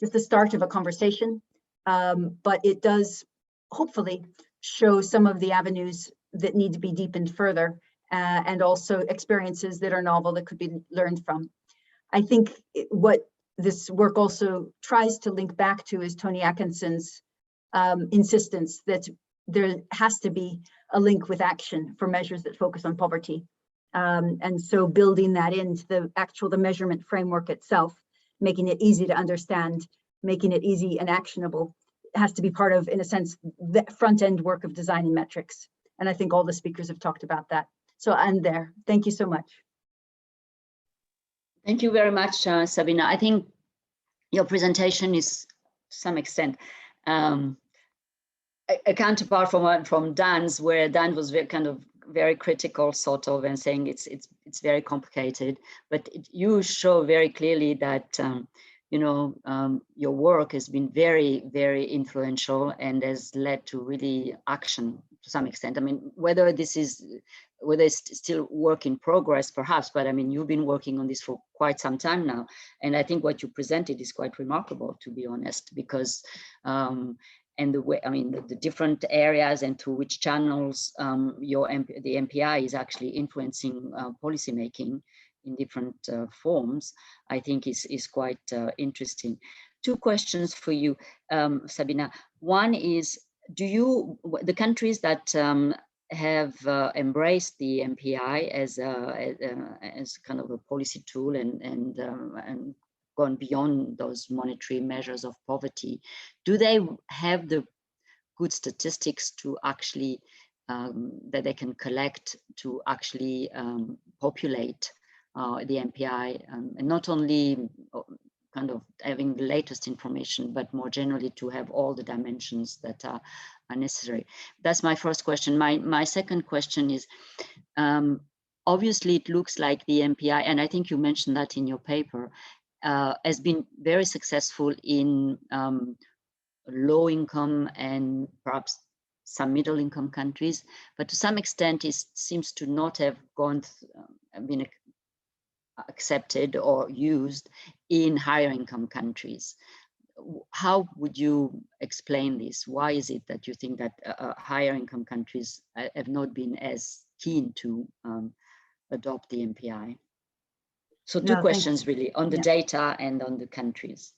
just the start of a conversation, but it does hopefully show some of the avenues that need to be deepened further, and also experiences that are novel that could be learned from. I think what this work also tries to link back to is Tony Atkinson's insistence that there has to be a link with action for measures that focus on poverty. And so building that into the measurement framework itself, making it easy to understand, making it easy and actionable, has to be part of, in a sense, the front end work of designing metrics. And I think all the speakers have talked about that. So I'm there. Thank you so much. Thank you very much, Sabina. I think your presentation is, to some extent, a counterpart from Dan's, where Dan was very critical, sort of, and saying it's very complicated. But you show very clearly that your work has been very, very influential and has led to really action to some extent. I mean, whether it's still work in progress, perhaps, but I mean, you've been working on this for quite some time now. And I think what you presented is quite remarkable, to be honest, because, and the way, I mean, the different areas and through which channels the MPI is actually influencing policymaking in different forms, I think is quite interesting. Two questions for you, Sabina. One is, the countries that have embraced the MPI as kind of a policy tool and gone beyond those monetary measures of poverty, do they have the good statistics to actually that they can collect to actually populate the MPI, and not only kind of having the latest information, but more generally to have all the dimensions that are necessary? That's my first question. My second question is, obviously it looks like the MPI, and I think you mentioned that in your paper, has been very successful in low income and perhaps some middle income countries, but to some extent it seems to not have been accepted or used in higher income countries. How would you explain this? Why is it that you think that higher income countries have not been as keen to adopt the MPI? So two questions really, on the data and on the countries.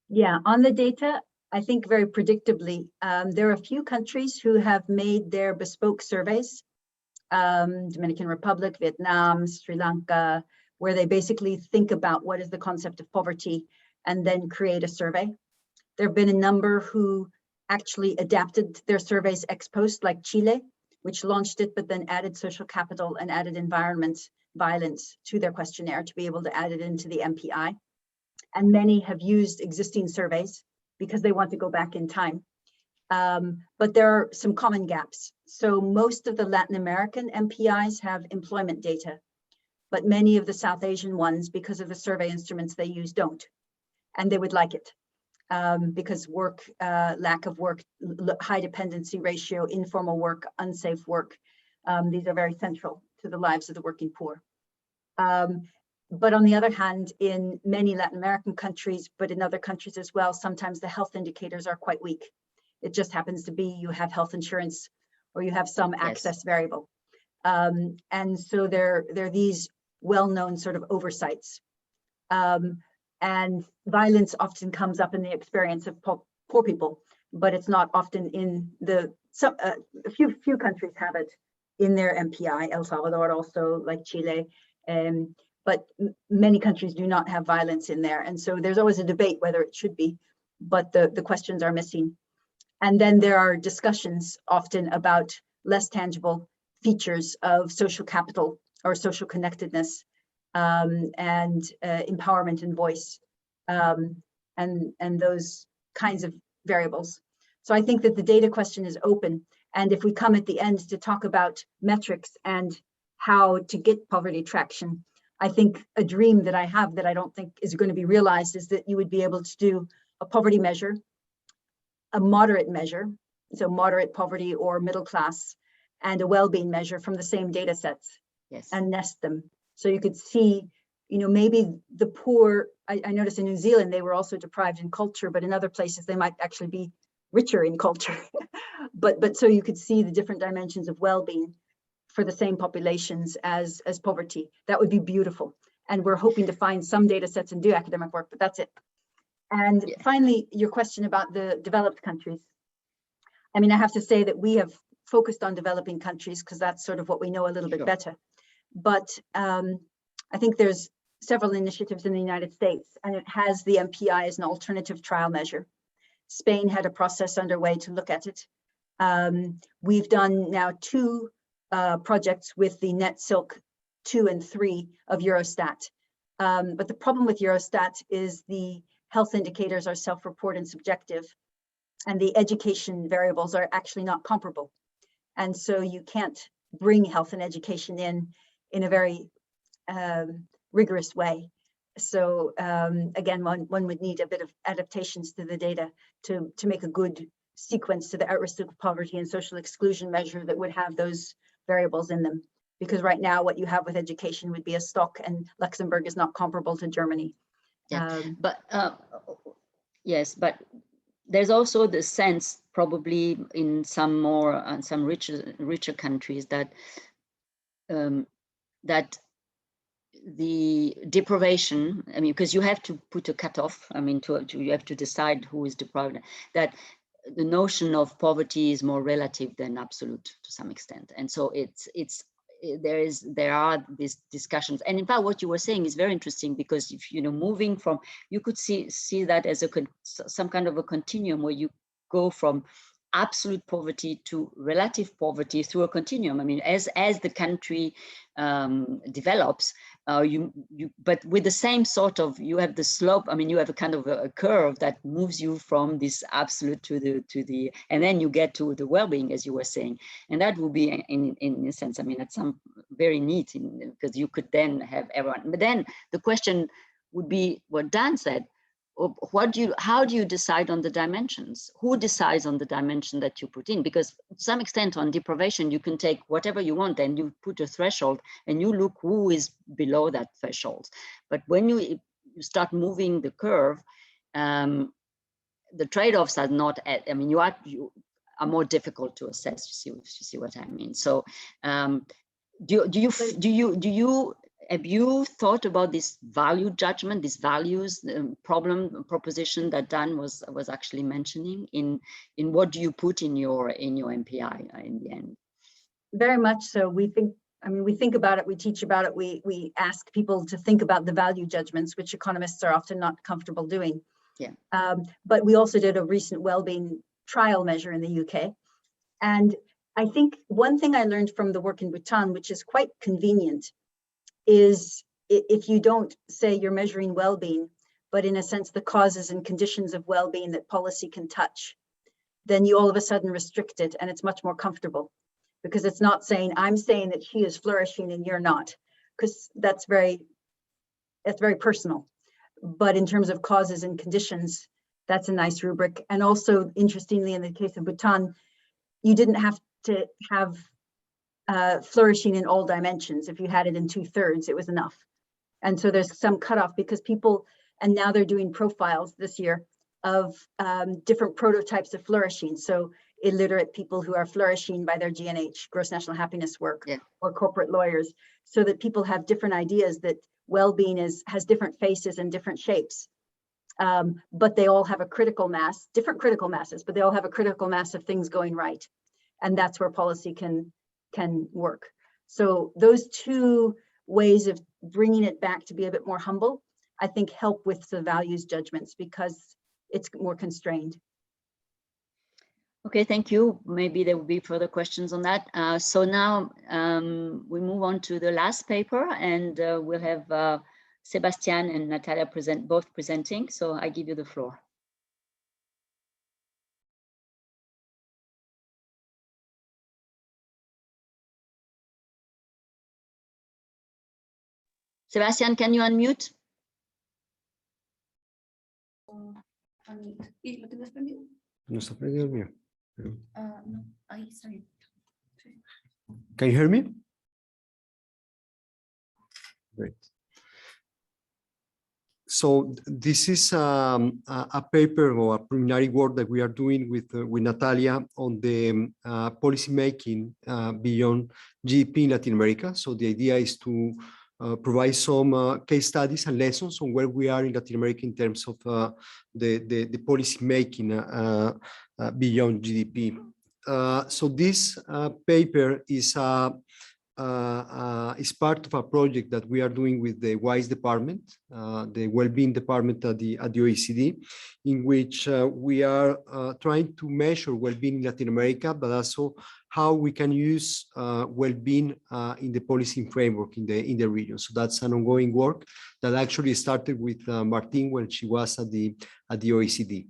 Yeah, on the data, I think very predictably, there are a few countries who have made their bespoke surveys, Dominican Republic, Vietnam, Sri Lanka, where they basically think about what is the concept of poverty and then create a survey. There have been a number who actually adapted their surveys ex post, like Chile, which launched it, but then added social capital and added environment violence to their questionnaire to be able to add it into the MPI. And many have used existing surveys because they want to go back in time. But there are some common gaps. So most of the Latin American MPIs have employment data, but many of the South Asian ones, because of the survey instruments they use, don't. And they would like it because work, lack of work, high dependency ratio, informal work, unsafe work, these are very central to the lives of the working poor. But on the other hand, in many Latin American countries, but in other countries as well, sometimes the health indicators are quite weak. It just happens to be you have health insurance or you have some access variable. And so there are these well-known sort of oversights. And violence often comes up in the experience of poor people, but it's not often in a few countries have it in their MPI, El Salvador also, like Chile, but many countries do not have violence in there. And so there's always a debate whether it should be, but the questions are missing. And then there are discussions often about less tangible features of social capital or social connectedness, and empowerment and voice, and those kinds of variables. So I think that the data question is open. And if we come at the end to talk about metrics and how to get poverty traction, I think a dream that I have that I don't think is going to be realized is that you would be able to do a poverty measure, a moderate measure, so moderate poverty or middle class, and a well-being measure from the same data sets. Yes. And nest them. So you could see, maybe the poor, I noticed in New Zealand, they were also deprived in culture, but in other places they might actually be richer in culture. but so you could see the different dimensions of well-being for the same populations as poverty. That would be beautiful. And we're hoping to find some data sets and do academic work, but that's it. And finally, your question about the developed countries. I mean, I have to say that we have focused on developing countries because that's sort of what we know a little bit better. But I think there's several initiatives in the United States, and it has the MPI as an alternative trial measure. Spain had a process underway to look at it. We've done now 2 projects with the Net Silk 2 and 3 of Eurostat. But the problem with Eurostat is the health indicators are self-report and subjective, and the education variables are actually not comparable. And so you can't bring health and education in a very rigorous way. So again, one would need a bit of adaptations to the data to make a good sequence to the at-risk of poverty and social exclusion measure that would have those variables in them. Because right now what you have with education would be a stock, and Luxembourg is not comparable to Germany. Yeah, yes, but there's also the sense, probably in some richer countries, that that the deprivation, I mean, because you have to put a cutoff, I mean, you have to decide who is deprived, that the notion of poverty is more relative than absolute to some extent. And so there are these discussions. And in fact, what you were saying is very interesting, because if, moving from, you could see that as some kind of a continuum where you go from absolute poverty to relative poverty through a continuum. I mean, as the country develops, but with the same sort of, you have the slope. I mean, you have a kind of a curve that moves you from this absolute to the, and then you get to the well-being, as you were saying, and that would be in a sense. I mean, it's some very neat, because you could then have everyone. But then the question would be what Dan said. How do you decide on the dimensions? Who decides on the dimension that you put in? Because to some extent on deprivation, you can take whatever you want and you put a threshold and you look who is below that threshold. But when you start moving the curve, the trade-offs are not, I mean, you are more difficult to assess. You see what I mean? So have you thought about this value judgment, this values proposition that Dan was actually mentioning in what do you put in your MPI in the end? Very much so. We think about it, we teach about it, we ask people to think about the value judgments, which economists are often not comfortable doing. Yeah. But we also did a recent well-being trial measure in the UK. And I think one thing I learned from the work in Bhutan, which is quite convenient, is if you don't say you're measuring well-being, but in a sense the causes and conditions of well-being that policy can touch, then you all of a sudden restrict it, and it's much more comfortable, because it's not saying I'm saying that she is flourishing and you're not, because that's very personal. But in terms of causes and conditions, that's a nice rubric. And also, interestingly, in the case of Bhutan, you didn't have to have flourishing in all dimensions. If you had it in 2/3, it was enough. And so there's some cutoff, because people, and now they're doing profiles this year of different prototypes of flourishing. So illiterate people who are flourishing by their GNH, gross national happiness work, or corporate lawyers, so that people have different ideas that well-being has different faces and different shapes. But they all have a critical mass, different critical masses, but they all have a critical mass of things going right. And that's where policy can work. So those two ways of bringing it back to be a bit more humble, I think help with the values judgments because it's more constrained. Okay, thank you. Maybe there will be further questions on that. So now we move on to the last paper, and we'll have Sebastian and Natalia both presenting. So I give you the floor. Sebastian, can you unmute? ¿Y lo tienes prendido? No está prendido el mío. No, ahí está bien. Can you hear me? Great. So this is a paper or a preliminary work that we are doing with Natalia on the policy making beyond GDP in Latin America. So the idea is to provide some case studies and lessons on where we are in Latin America in terms of the policy making beyond GDP. So this paper is part of a project that we are doing with the WISE department, the well-being department at the OECD, in which we are trying to measure well-being in Latin America, but also how we can use well-being in the policy framework in the region. So that's an ongoing work that actually started with Martine when she was at the OECD.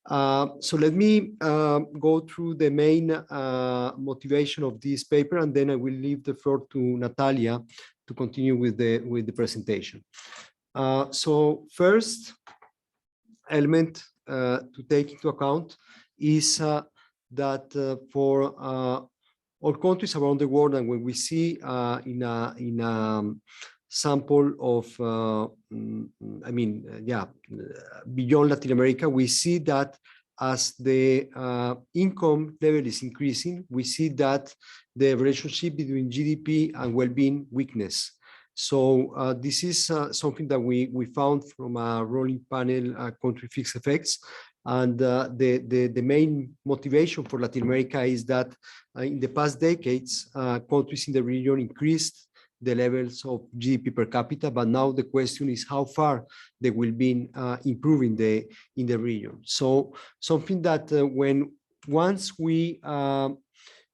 So let me go through the main motivation of this paper, and then I will leave the floor to Natalia to continue with the presentation. So first element to take into account is that for all countries around the world, and when we see in a sample of, beyond Latin America, we see that as the income level is increasing, we see that the relationship between GDP and well-being weakness. So this is something that we found from a rolling panel country fixed effects. And the main motivation for Latin America is that in the past decades, countries in the region increased the levels of GDP per capita, but now the question is how far they will be improving in the region. So something that once we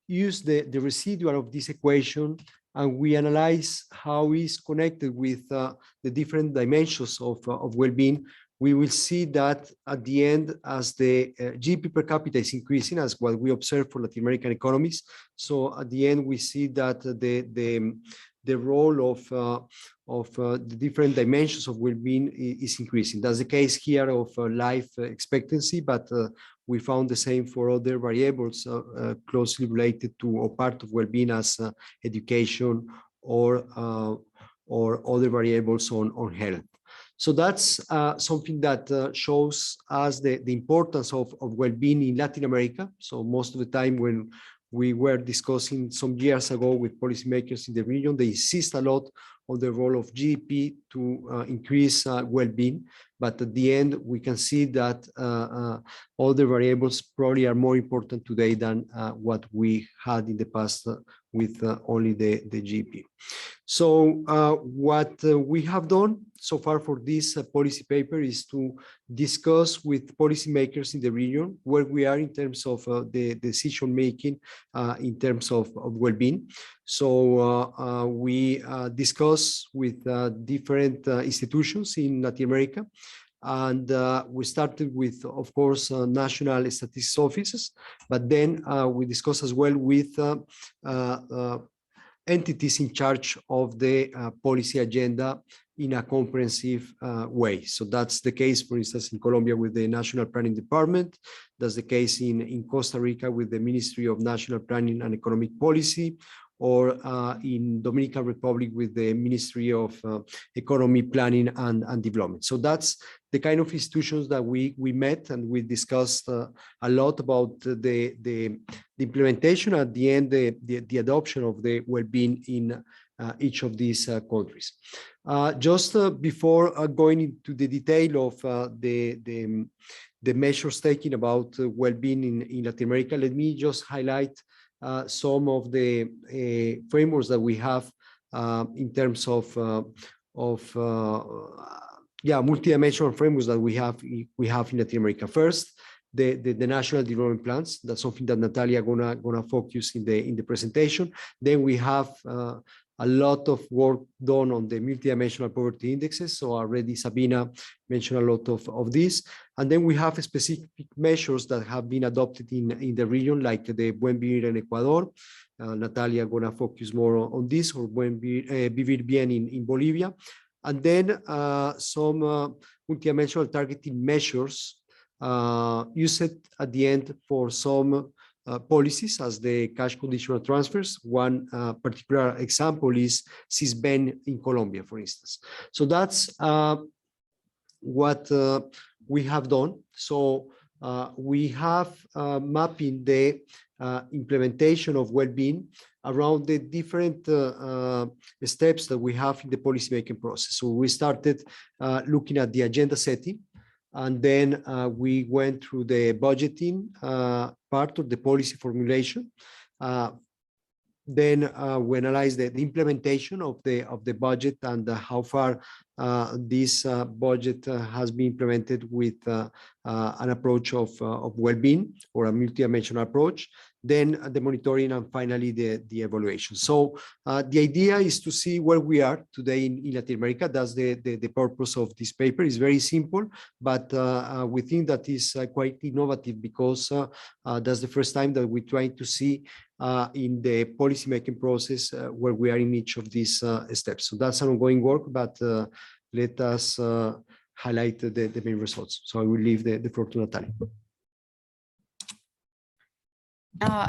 use the residual of this equation and we analyze how it's connected with the different dimensions of well-being, we will see that at the end, as the GDP per capita is increasing, as what we observe for Latin American economies, so at the end we see that the role of the different dimensions of well-being is increasing. That's the case here of life expectancy, but we found the same for other variables closely related to or part of well-being as education or other variables on health. So that's something that shows us the importance of well-being in Latin America. So most of the time when we were discussing some years ago with policymakers in the region, they insist a lot on the role of GDP to increase well-being. But at the end, we can see that other variables probably are more important today than what we had in the past with only the GDP. So what we have done so far for this policy paper is to discuss with policymakers in the region where we are in terms of the decision making in terms of well-being. So we discuss with different institutions in Latin America. And we started with, of course, national statistics offices, but then we discussed as well with entities in charge of the policy agenda in a comprehensive way. So that's the case, for instance, in Colombia with the National Planning Department. That's the case in Costa Rica with the Ministry of National Planning and Economic Policy, or in Dominican Republic with the Ministry of Economy, Planning and Development. So that's the kind of institutions that we met, and we discussed a lot about the implementation, at the end, the adoption of the well-being in each of these countries. Just before going into the detail of the measures taken about well-being in Latin America, let me just highlight some of the frameworks that we have in terms of multidimensional frameworks that we have in Latin America. First, the national development plans. That's something that Natalia gonna focus in the presentation. Then we have a lot of work done on the multidimensional poverty indexes. So already Sabina mentioned a lot of this. And then we have specific measures that have been adopted in the region, like the Buen Vivir in Ecuador. Natalia gonna focus more on this, or Buen Vivir Bien in Bolivia. And then some multidimensional targeting measures used at the end for some policies, as the cash conditional transfers. One particular example is CISBEN in Colombia, for instance. So that's what we have done. So we have mapping the implementation of well-being around the different steps that we have in the policymaking process. So we started looking at the agenda setting, and then we went through the budgeting part of the policy formulation. Then we analyzed the implementation of the budget and how far this budget has been implemented with an approach of well-being, or a multidimensional approach. Then the monitoring, and finally the evaluation. So the idea is to see where we are today in Latin America. That's the purpose of this paper. It's very simple, but we think that is quite innovative, because that's the first time that we're trying to see in the policymaking process where we are in each of these steps. So that's an ongoing work, but let us highlight the main results. So I will leave the floor to Natalia.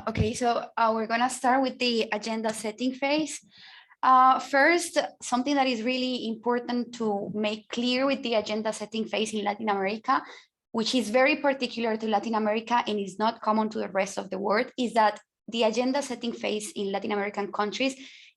Okay, so we're gonna start with the agenda setting phase. First, something that is really important to make clear with the agenda setting phase in Latin America, which is very particular to Latin America and is not common to the rest of the world, is that the agenda setting phase in Latin American countries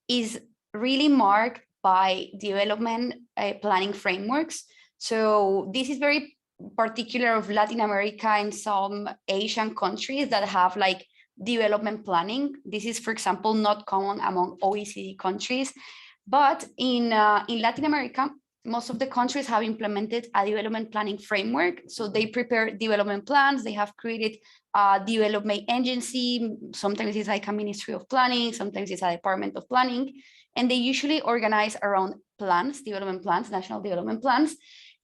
is really marked by development planning frameworks. So this is very particular of Latin America and some Asian countries that have like development planning. This is, for example, not common among OECD countries, but in Latin America, most of the countries have implemented a development planning framework. So they prepare development plans. They have created a development agency. Sometimes it's like a Ministry of Planning. Sometimes it's a Department of Planning. And they usually organize around plans, development plans, national development plans.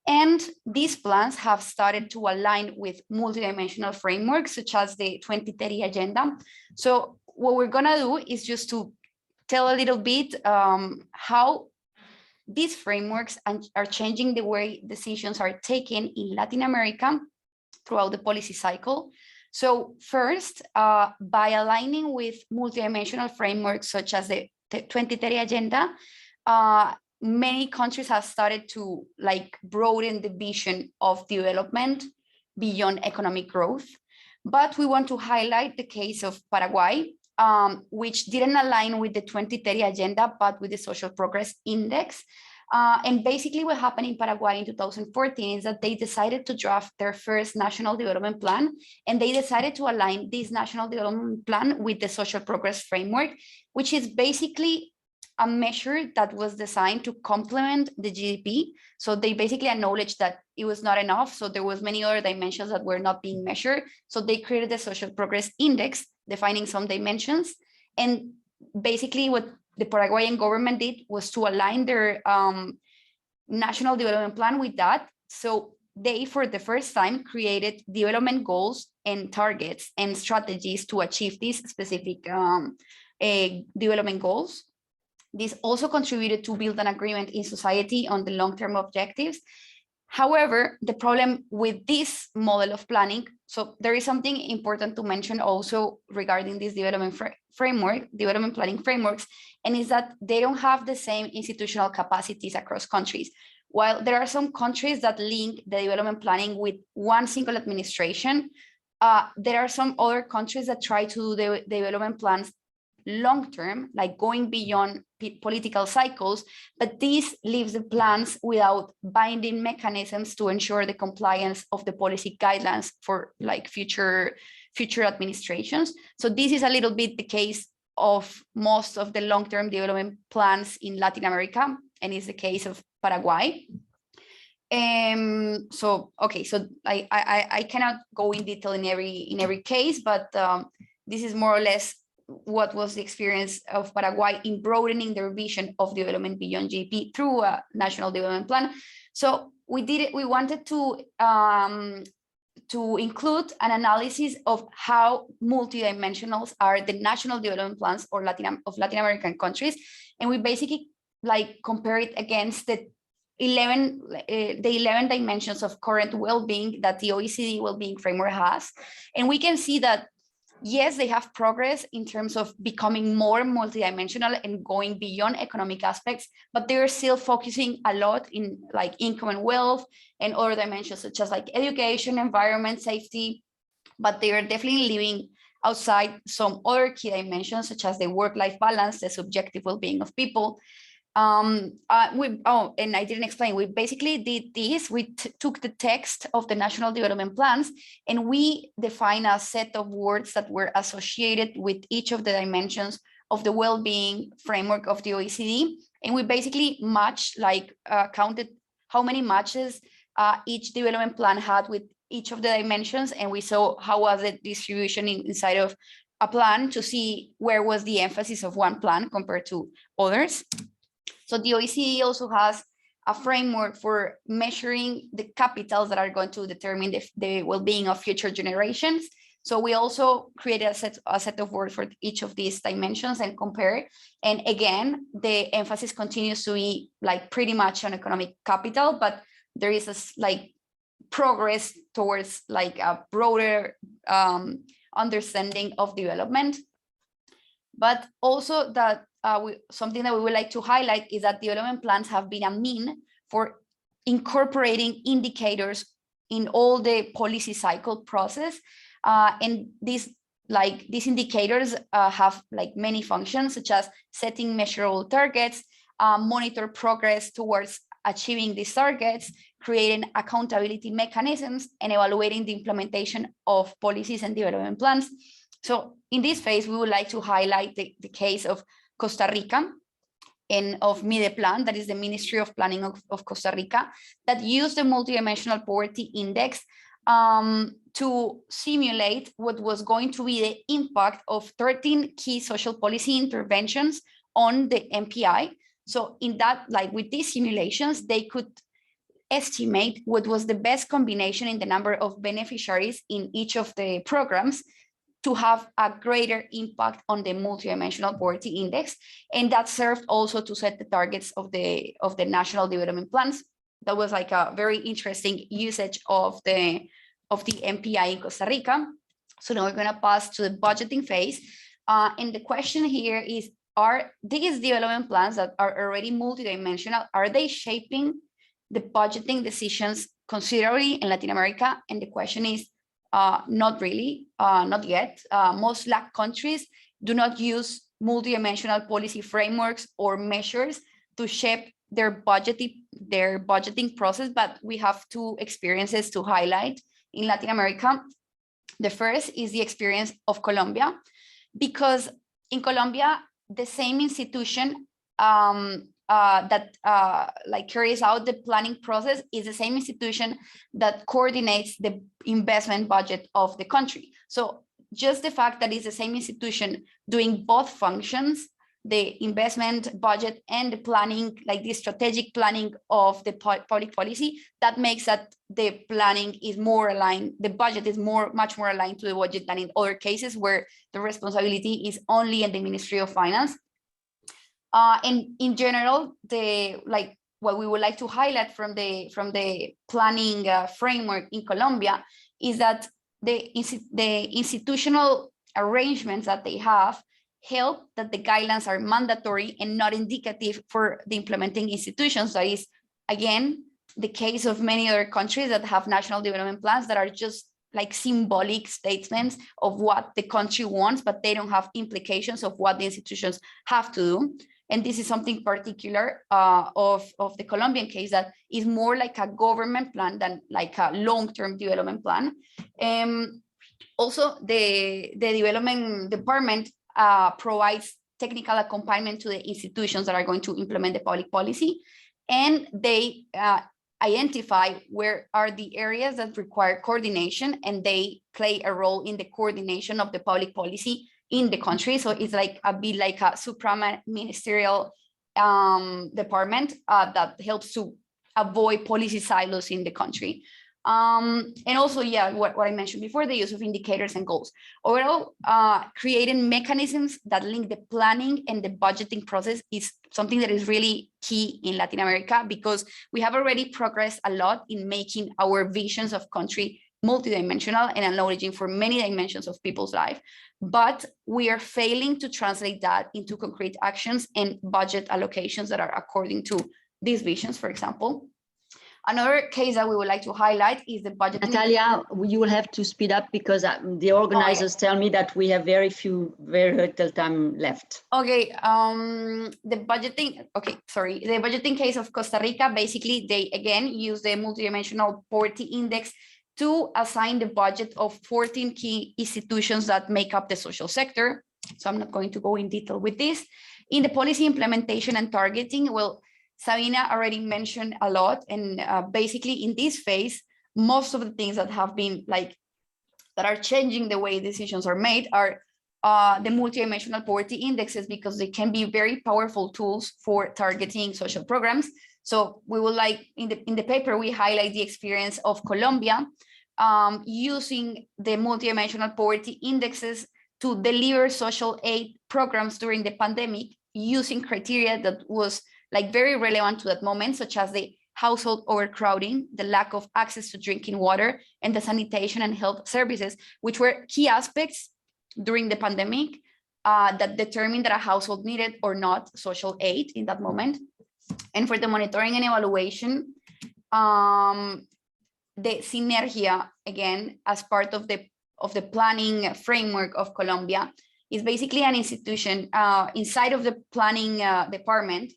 And these plans have started to align with multidimensional frameworks, such as the 2030 agenda. So what we're gonna do is just to tell a little bit how these frameworks are changing the way decisions are taken in Latin America throughout the policy cycle. So first, by aligning with multidimensional frameworks such as the 2030 agenda, many countries have started to like broaden the vision of development beyond economic growth. But we want to highlight the case of Paraguay, which didn't align with the 2030 agenda, but with the Social Progress Index. And basically what happened in Paraguay in 2014 is that they decided to draft their first national development plan, and they decided to align this national development plan with the Social Progress Framework, which is basically a measure that was designed to complement the GDP. So they basically acknowledged that it was not enough. So there was many other dimensions that were not being measured. So they created the Social Progress Index, defining some dimensions. And basically what the Paraguayan government did was to align their national development plan with that. So they, for the first time, created development goals and targets and strategies to achieve these specific development goals. This also contributed to build an agreement in society on the long-term objectives. However, the problem with this model of planning, so there is something important to mention also regarding this development planning frameworks, and is that they don't have the same institutional capacities across countries. While there are some countries that link the development planning with one single administration, there are some other countries that try to do the development plans long term, like going beyond political cycles, but this leaves the plans without binding mechanisms to ensure the compliance of the policy guidelines for like future administrations. So this is a little bit the case of most of the long-term development plans in Latin America, and it's the case of Paraguay. So I cannot go in detail in every case, but this is more or less what was the experience of Paraguay in broadening their vision of development beyond GDP through a national development plan. So we wanted to include an analysis of how multidimensional are the national development plans of Latin American countries, and we basically like compare it against the 11 dimensions of current well-being that the OECD well-being framework has. And we can see that yes, they have progress in terms of becoming more multidimensional and going beyond economic aspects, but they're still focusing a lot in like income and wealth and other dimensions such as like education, environment, safety, but they are definitely living outside some other key dimensions such as the work-life balance, the subjective well-being of people. And I didn't explain, we basically did this, we took the text of the national development plans and we defined a set of words that were associated with each of the dimensions of the well-being framework of the OECD. And we basically matched, counted how many matches each development plan had with each of the dimensions. And we saw how was the distribution inside of a plan to see where was the emphasis of one plan compared to others. So the OECD also has a framework for measuring the capitals that are going to determine the well-being of future generations. So we also created a set of words for each of these dimensions and compare. And again, the emphasis continues to be like pretty much on economic capital, but there is a progress towards like a broader understanding of development. But also that something that we would like to highlight is that development plans have been a mean for incorporating indicators in all the policy cycle process. And these indicators have like many functions, such as setting measurable targets, monitor progress towards achieving these targets, creating accountability mechanisms, and evaluating the implementation of policies and development plans. So in this phase, we would like to highlight the case of Costa Rica and of Mideplan, that is the Ministry of Planning of Costa Rica, that used the multidimensional poverty index to simulate what was going to be the impact of 13 key social policy interventions on the MPI. So in that, like with these simulations, they could estimate what was the best combination in the number of beneficiaries in each of the programs to have a greater impact on the multidimensional poverty index. And that served also to set the targets of the national development plans. That was like a very interesting usage of the MPI in Costa Rica. So now we're gonna pass to the budgeting phase. And the question here is, are these development plans that are already multidimensional, are they shaping the budgeting decisions considerably in Latin America? And the question is, not really, not yet. Most LAC countries do not use multidimensional policy frameworks or measures to shape their budgeting process, but we have two experiences to highlight in Latin America. The first is the experience of Colombia, because in Colombia, the same institution that carries out the planning process is the same institution that coordinates the investment budget of the country. So just the fact that it's the same institution doing both functions, the investment budget and the planning, like the strategic planning of the public policy, that makes that the planning is more aligned, the budget is much more aligned to the budget than in other cases where the responsibility is only in the Ministry of Finance. And in general, what we would like to highlight from the planning framework in Colombia is that the institutional arrangements that they have help that the guidelines are mandatory and not indicative for the implementing institutions. That is, again, the case of many other countries that have national development plans that are just like symbolic statements of what the country wants, but they don't have implications of what the institutions have to do. And this is something particular of the Colombian case that is more like a government plan than like a long-term development plan. Also, the development department provides technical accompaniment to the institutions that are going to implement the public policy, and they identify where are the areas that require coordination, and they play a role in the coordination of the public policy in the country. So it's like a bit like a supra-ministerial department that helps to avoid policy silos in the country. And also, yeah, what I mentioned before, the use of indicators and goals. Overall, creating mechanisms that link the planning and the budgeting process is something that is really key in Latin America, because we have already progressed a lot in making our visions of country multidimensional and acknowledging for many dimensions of people's life. But we are failing to translate that into concrete actions and budget allocations that are according to these visions, for example. Another case that we would like to highlight is the budget. Natalia, you will have to speed up because the organizers tell me that we have very little time left. Okay, the budgeting case of Costa Rica, basically they again use the multidimensional poverty index to assign the budget of 14 key institutions that make up the social sector. So I'm not going to go in detail with this. In the policy implementation and targeting, well, Sabina already mentioned a lot, and basically in this phase, most of the things that have been that are changing the way decisions are made are the multidimensional poverty indexes, because they can be very powerful tools for targeting social programs. So we would like in the paper, we highlight the experience of Colombia using the multidimensional poverty indexes to deliver social aid programs during the pandemic, using criteria that was very relevant to that moment, such as the household overcrowding, the lack of access to drinking water, and the sanitation and health services, which were key aspects during the pandemic that determined that a household needed or not social aid in that moment. And for the monitoring and evaluation, the Sinergia, again, as part of the planning framework of Colombia, is basically an institution inside of the planning department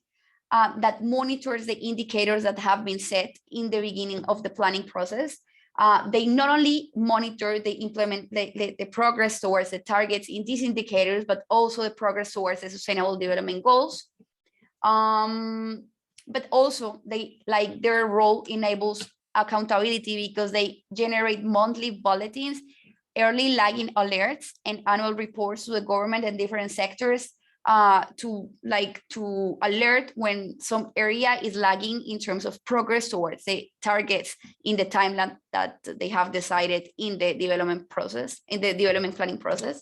that monitors the indicators that have been set in the beginning of the planning process. They not only monitor the progress towards the targets in these indicators, but also the progress towards the sustainable development goals. But also their role enables accountability, because they generate monthly bulletins, early lagging alerts, and annual reports to the government and different sectors to alert when some area is lagging in terms of progress towards the targets in the timeline that they have decided in the development process, in the development planning process.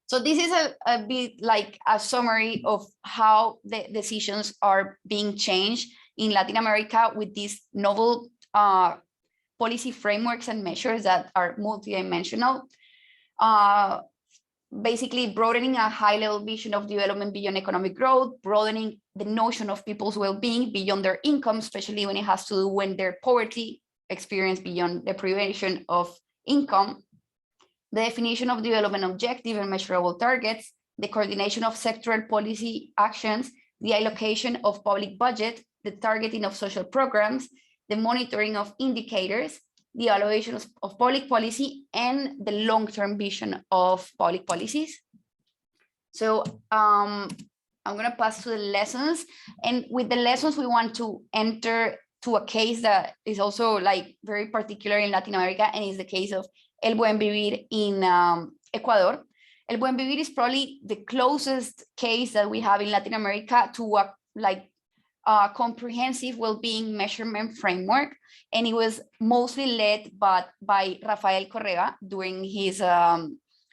So this is a bit like a summary of how the decisions are being changed in Latin America with these novel policy frameworks and measures that are multidimensional. Basically broadening a high-level vision of development beyond economic growth, broadening the notion of people's well-being beyond their income, especially when it has to do when their poverty experience beyond the privation of income, the definition of development objective and measurable targets, the coordination of sectoral policy actions, the allocation of public budget, the targeting of social programs, the monitoring of indicators, the evaluation of public policy, and the long-term vision of public policies. So I'm going to pass to the lessons. And with the lessons, we want to enter to a case that is also very particular in Latin America, and is the case of El Buen Vivir in Ecuador. El Buen Vivir is probably the closest case that we have in Latin America to a comprehensive well-being measurement framework, and it was mostly led by Rafael Correa during his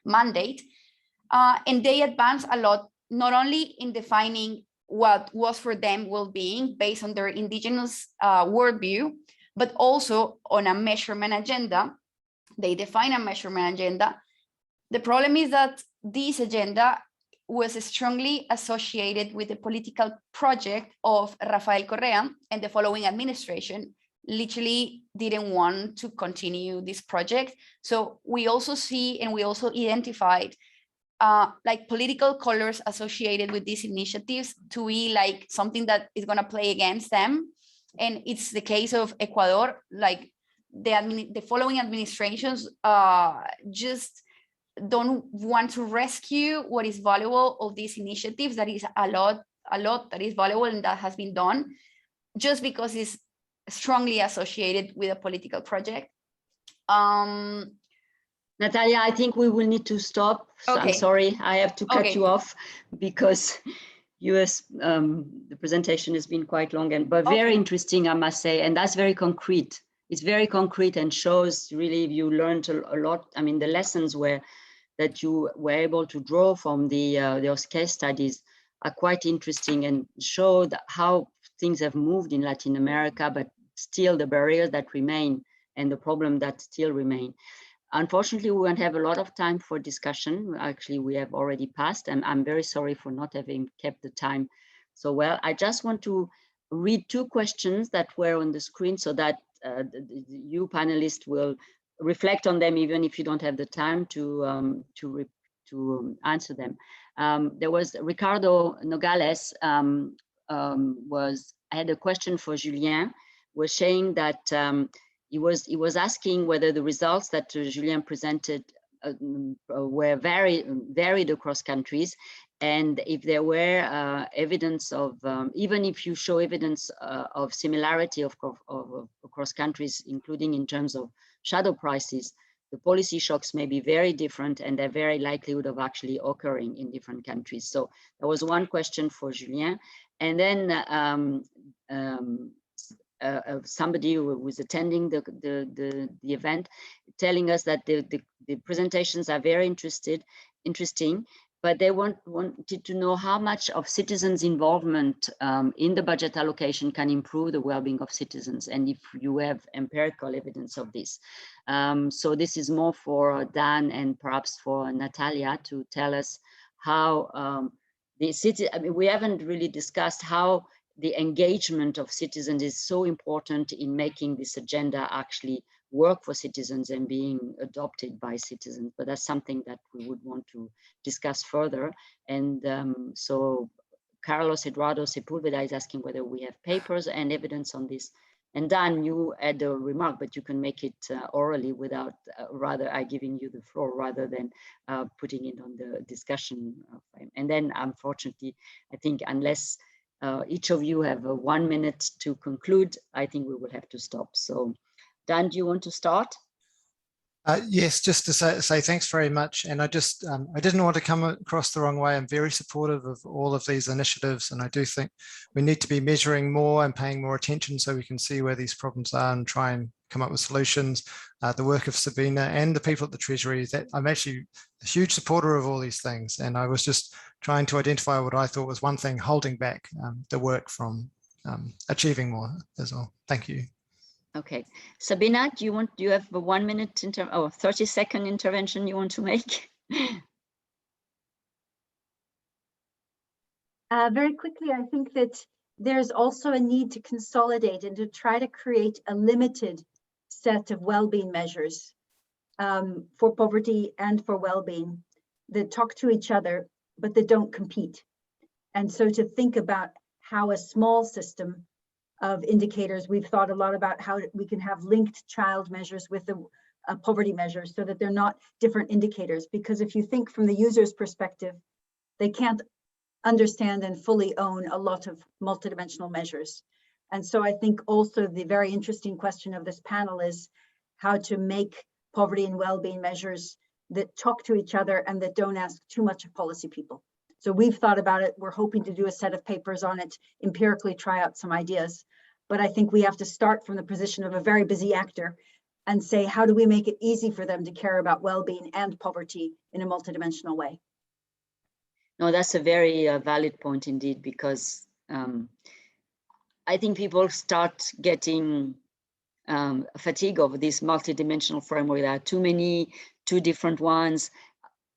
mandate. And they advanced a lot, not only in defining what was for them well-being based on their indigenous worldview, but also on a measurement agenda. They define a measurement agenda. The problem is that this agenda was strongly associated with the political project of Rafael Correa and the following administration, literally didn't want to continue this project. So we also see, and we also identified like political colors associated with these initiatives to be like something that is going to play against them. And it's the case of Ecuador, like the following administrations just don't want to rescue what is valuable of these initiatives. That is a lot that is valuable and that has been done, just because it's strongly associated with a political project. Natalia, I think we will need to stop. So Okay. I'm sorry, I have to cut Okay. you off because the presentation has been quite long, but very interesting, I must say, and that's very concrete. It's very concrete and shows really you learned a lot. I mean, the lessons that you were able to draw from those case studies are quite interesting and show how things have moved in Latin America, but still the barriers that remain and the problem that still remain. Unfortunately, we won't have a lot of time for discussion. Actually, we have already passed, and I'm very sorry for not having kept the time so well. I just want to read two questions that were on the screen so that you panelists will reflect on them, even if you don't have the time to answer them. There was Ricardo Nogales had a question for Julien, was saying that he was asking whether the results that Julien presented were varied across countries, and if there were evidence of, even if you show evidence of similarity across countries, including in terms of shadow prices, the policy shocks may be very different and they're very likelihood of actually occurring in different countries. So that was one question for Julien. And then somebody who was attending the event telling us that the presentations are very interesting, but they wanted to know how much of citizens' involvement in the budget allocation can improve the well-being of citizens, and if you have empirical evidence of this. So this is more for Dan and perhaps for Natalia to tell us how we haven't really discussed how the engagement of citizens is so important in making this agenda actually work for citizens and being adopted by citizens. But that's something that we would want to discuss further. And so Carlos Eduardo Sepulveda is asking whether we have papers and evidence on this. And Dan, you had a remark, but you can make it orally without, rather I giving you the floor rather than putting it on the discussion frame. And then unfortunately, I think unless each of you have 1 minute to conclude, I think we will have to stop. So Dan, do you want to start? Yes, just to say thanks very much. And I didn't want to come across the wrong way. I'm very supportive of all of these initiatives. And I do think we need to be measuring more and paying more attention so we can see where these problems are and try and come up with solutions. The work of Sabina and the people at the Treasury, that I'm actually a huge supporter of all these things. And I was just trying to identify what I thought was one thing holding back the work from achieving more as well. Thank you. Okay, Sabina, do you have a 1 minute 30-second intervention you want to make? Very quickly, I think that there's also a need to consolidate and to try to create a limited set of well-being measures for poverty and for well-being that talk to each other, but that don't compete. And so to think about how a small system of indicators, we've thought a lot about how we can have linked child measures with the poverty measures so that they're not different indicators. Because if you think from the user's perspective, they can't understand and fully own a lot of multidimensional measures. And so I think also the very interesting question of this panel is how to make poverty and well-being measures that talk to each other and that don't ask too much of policy people. So we've thought about it. We're hoping to do a set of papers on it, empirically try out some ideas. But I think we have to start from the position of a very busy actor and say, how do we make it easy for them to care about well-being and poverty in a multidimensional way? No, that's a very valid point indeed, because I think people start getting fatigue of this multidimensional framework. There are too many, too different ones.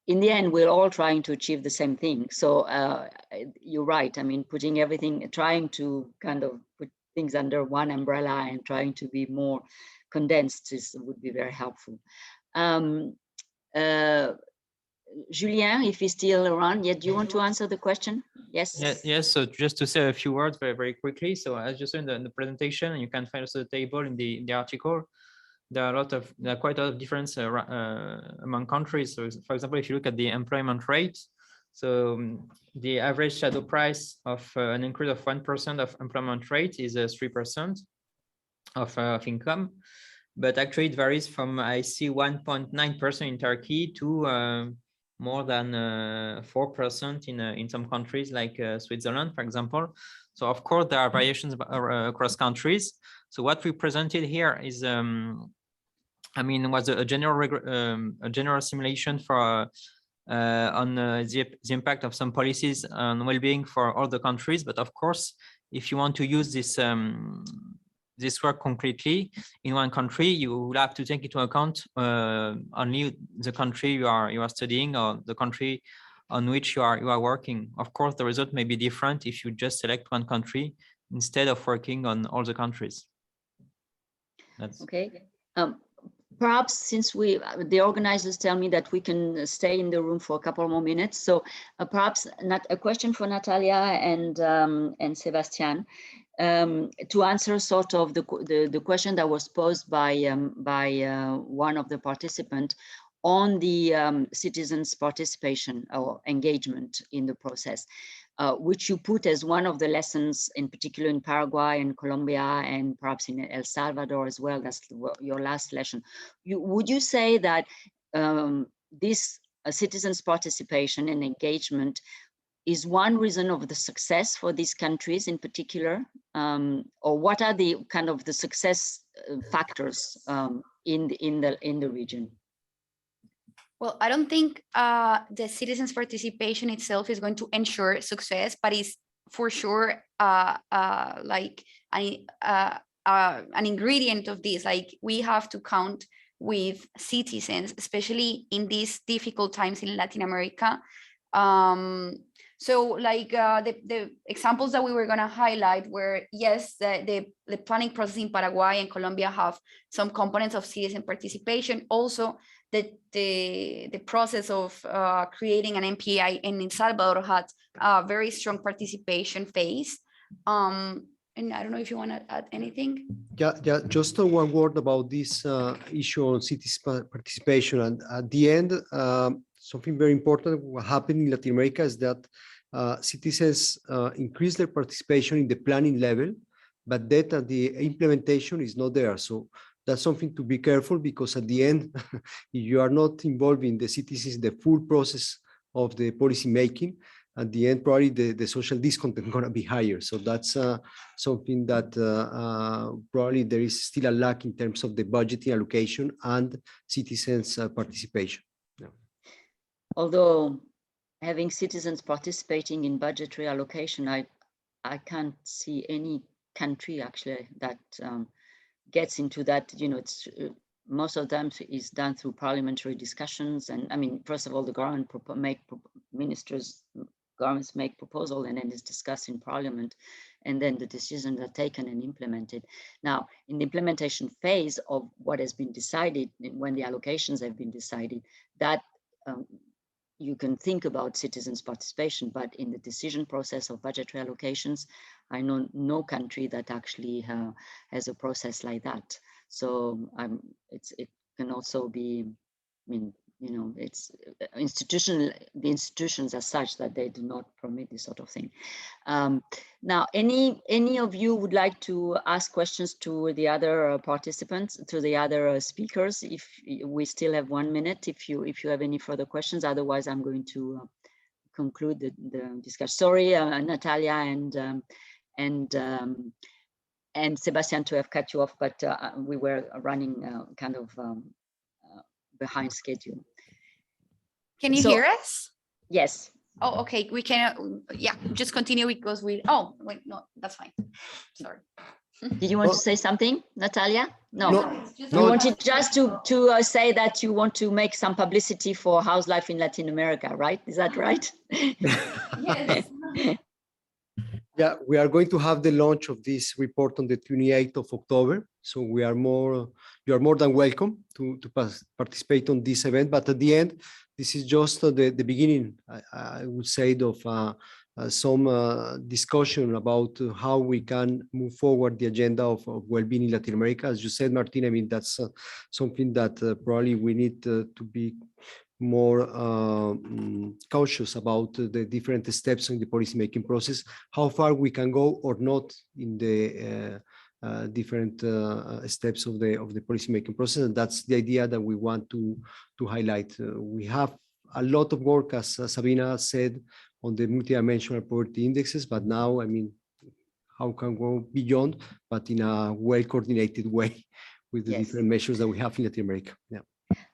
In the end, we're all trying to achieve the same thing. So you're right. I mean, putting everything, trying to kind of put things under one umbrella and trying to be more condensed would be very helpful. Julien, if he's still around, do you want to answer the question? Yes. Yes. So just to say a few words very quickly. So as you saw in the presentation, and you can find also the table in the article, there are quite a lot of difference among countries. So for example, if you look at the employment rate, so the average shadow price of an increase of 1% of employment rate is 3% of income. But actually it varies from, I see, 1.9% in Turkey to more than 4% in some countries like Switzerland, for example. So of course there are variations across countries. So what we presented here is, was a general simulation for on the impact of some policies on well-being for all the countries. But of course, if you want to use this work concretely in one country, you will have to take into account only the country you are studying, or the country on which you are working. Of course, the result may be different if you just select one country instead of working on all the countries. That's okay. Perhaps since the organizers tell me that we can stay in the room for a couple more minutes, so perhaps a question for Natalia and Sebastian. To answer sort of the question that was posed by one of the participants on the citizens' participation or engagement in the process, which you put as one of the lessons, in particular in Paraguay and Colombia and perhaps in El Salvador as well. That's your last lesson. Would you say that this citizens' participation and engagement is one reason of the success for these countries in particular, or what are the kind of the success factors in the region? Well, I don't think the citizens' participation itself is going to ensure success, but it's for sure like an ingredient of this. Like, we have to count with citizens, especially in these difficult times in Latin America. So like the examples that we were going to highlight were, yes, the planning process in Paraguay and Colombia have some components of citizen participation. Also, the process of creating an MPI in El Salvador had a very strong participation phase. And I don't know if you want to add anything. Yeah, just one word about this issue on citizen participation. And at the end, something very important what happened in Latin America is that citizens increase their participation in the planning level, but that the implementation is not there. So that's something to be careful, because at the end, if you are not involving the citizens in the full process of the policy making, at the end, probably the social discontent is going to be higher. So that's something that probably there is still a lack in terms of the budgeting allocation and citizens' participation. Yeah. Although having citizens participating in budgetary allocation, I can't see any country actually that gets into that. You know, it's most of them is done through parliamentary discussions, and I mean, first of all, the government governments make proposal, and then it's discussed in parliament, and then the decisions are taken and implemented. Now, in the implementation phase of what has been decided, when the allocations have been decided, that you can think about citizens' participation, but in the decision process of budgetary allocations, I know no country that actually has a process like that. So it can also be, I mean, you know, it's the institutions are such that they do not permit this sort of thing. Now, any of you would like to ask questions to the other participants, to the other speakers? If we still have 1 minute, if you have any further questions, otherwise I'm going to conclude the discussion. Sorry, Natalia and Sebastian, to have cut you off, but we were running kind of behind schedule. Can you hear us? Yes. Oh, okay. We can, yeah, just continue because oh, wait, no, that's fine. Sorry. Did you want to say something, Natalia? No. You wanted just to say that you want to make some publicity for House Life in Latin America, right? Is that right? Yes. Yeah, we are going to have the launch of this report on the 28th of October. So you are more than welcome to participate on this event. But at the end, this is just the beginning, I would say, of some discussion about how we can move forward the agenda of well-being in Latin America. As you said, Martin, I mean, that's something that probably we need to be more cautious about the different steps in the policymaking process, how far we can go or not in the different steps of the policymaking process. And that's the idea that we want to highlight. We have a lot of work, as Sabina said, on the multidimensional poverty indexes, but now, I mean, how can we go beyond, but in a well-coordinated way with the different measures that we have in Latin America. Yeah.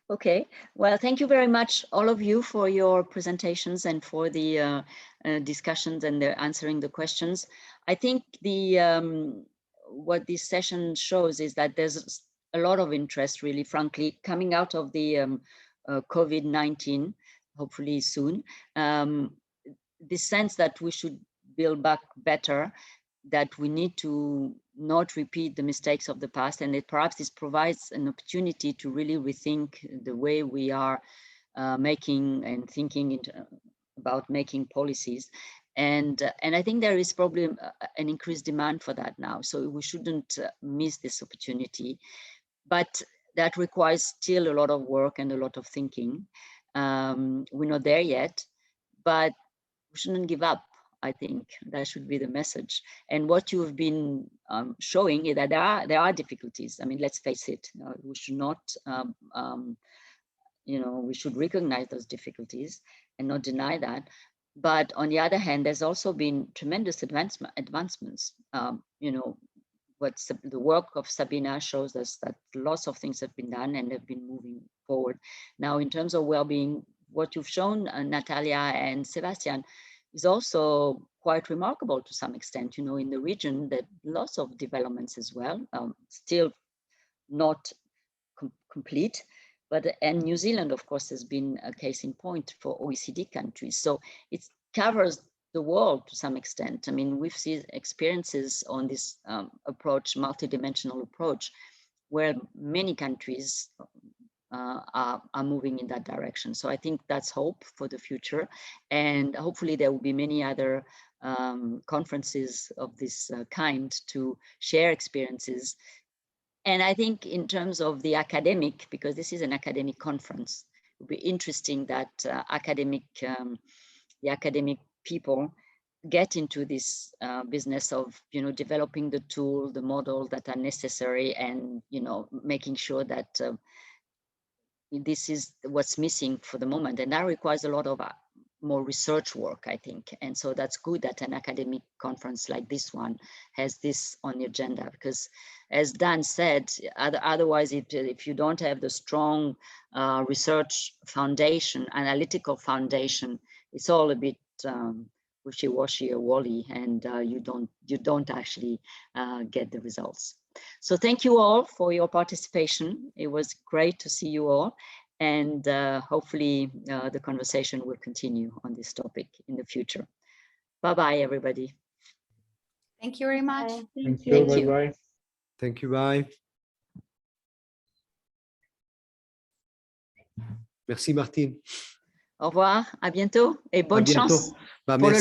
Okay, well, thank you very much, all of you, for your presentations and for the discussions and the answering the questions. I think what this session shows is that there's a lot of interest, really, frankly, coming out of the COVID-19, hopefully soon. The sense that we should build back better, that we need to not repeat the mistakes of the past, and it perhaps this provides an opportunity to really rethink the way we are making and thinking about making policies. And I think there is probably an increased demand for that now. So we shouldn't miss this opportunity, but that requires still a lot of work and a lot of thinking. We're not there yet, but we shouldn't give up. I think that should be the message. And what you have been showing is that there are difficulties. I mean, let's face it. We should not, we should recognize those difficulties and not deny that. But on the other hand, there's also been tremendous advancements. What's the work of Sabina shows us that lots of things have been done and have been moving forward. Now, in terms of well-being, what you've shown, Natalia and Sebastian, is also quite remarkable to some extent. In the region, that lots of developments as well, still not complete, and New Zealand, of course, has been a case in point for OECD countries. So it covers the world to some extent. I mean, we've seen experiences on this approach, multidimensional approach, where many countries are moving in that direction. So I think that's hope for the future. And hopefully there will be many other conferences of this kind to share experiences. And I think in terms of the academic, because this is an academic conference, it will be interesting that the academic people get into this business of, developing the tool, the model that are necessary, and, making sure that this is what's missing for the moment. And that requires a lot of more research work, I think. And so that's good that an academic conference like this one has this on the agenda, because as Dan said, otherwise, if you don't have the strong research foundation, analytical foundation, it's all a bit wishy-washy or woolly, and you don't actually get the results. So thank you all for your participation. It was great to see you all. And hopefully the conversation will continue on this topic in the future. Bye-bye, everybody. Thank you very much. Thank you. Thank you. Bye-bye. Thank you. Bye. Merci, Martine. Au revoir, à bientôt et À bonne bientôt. chance. Bah, pour le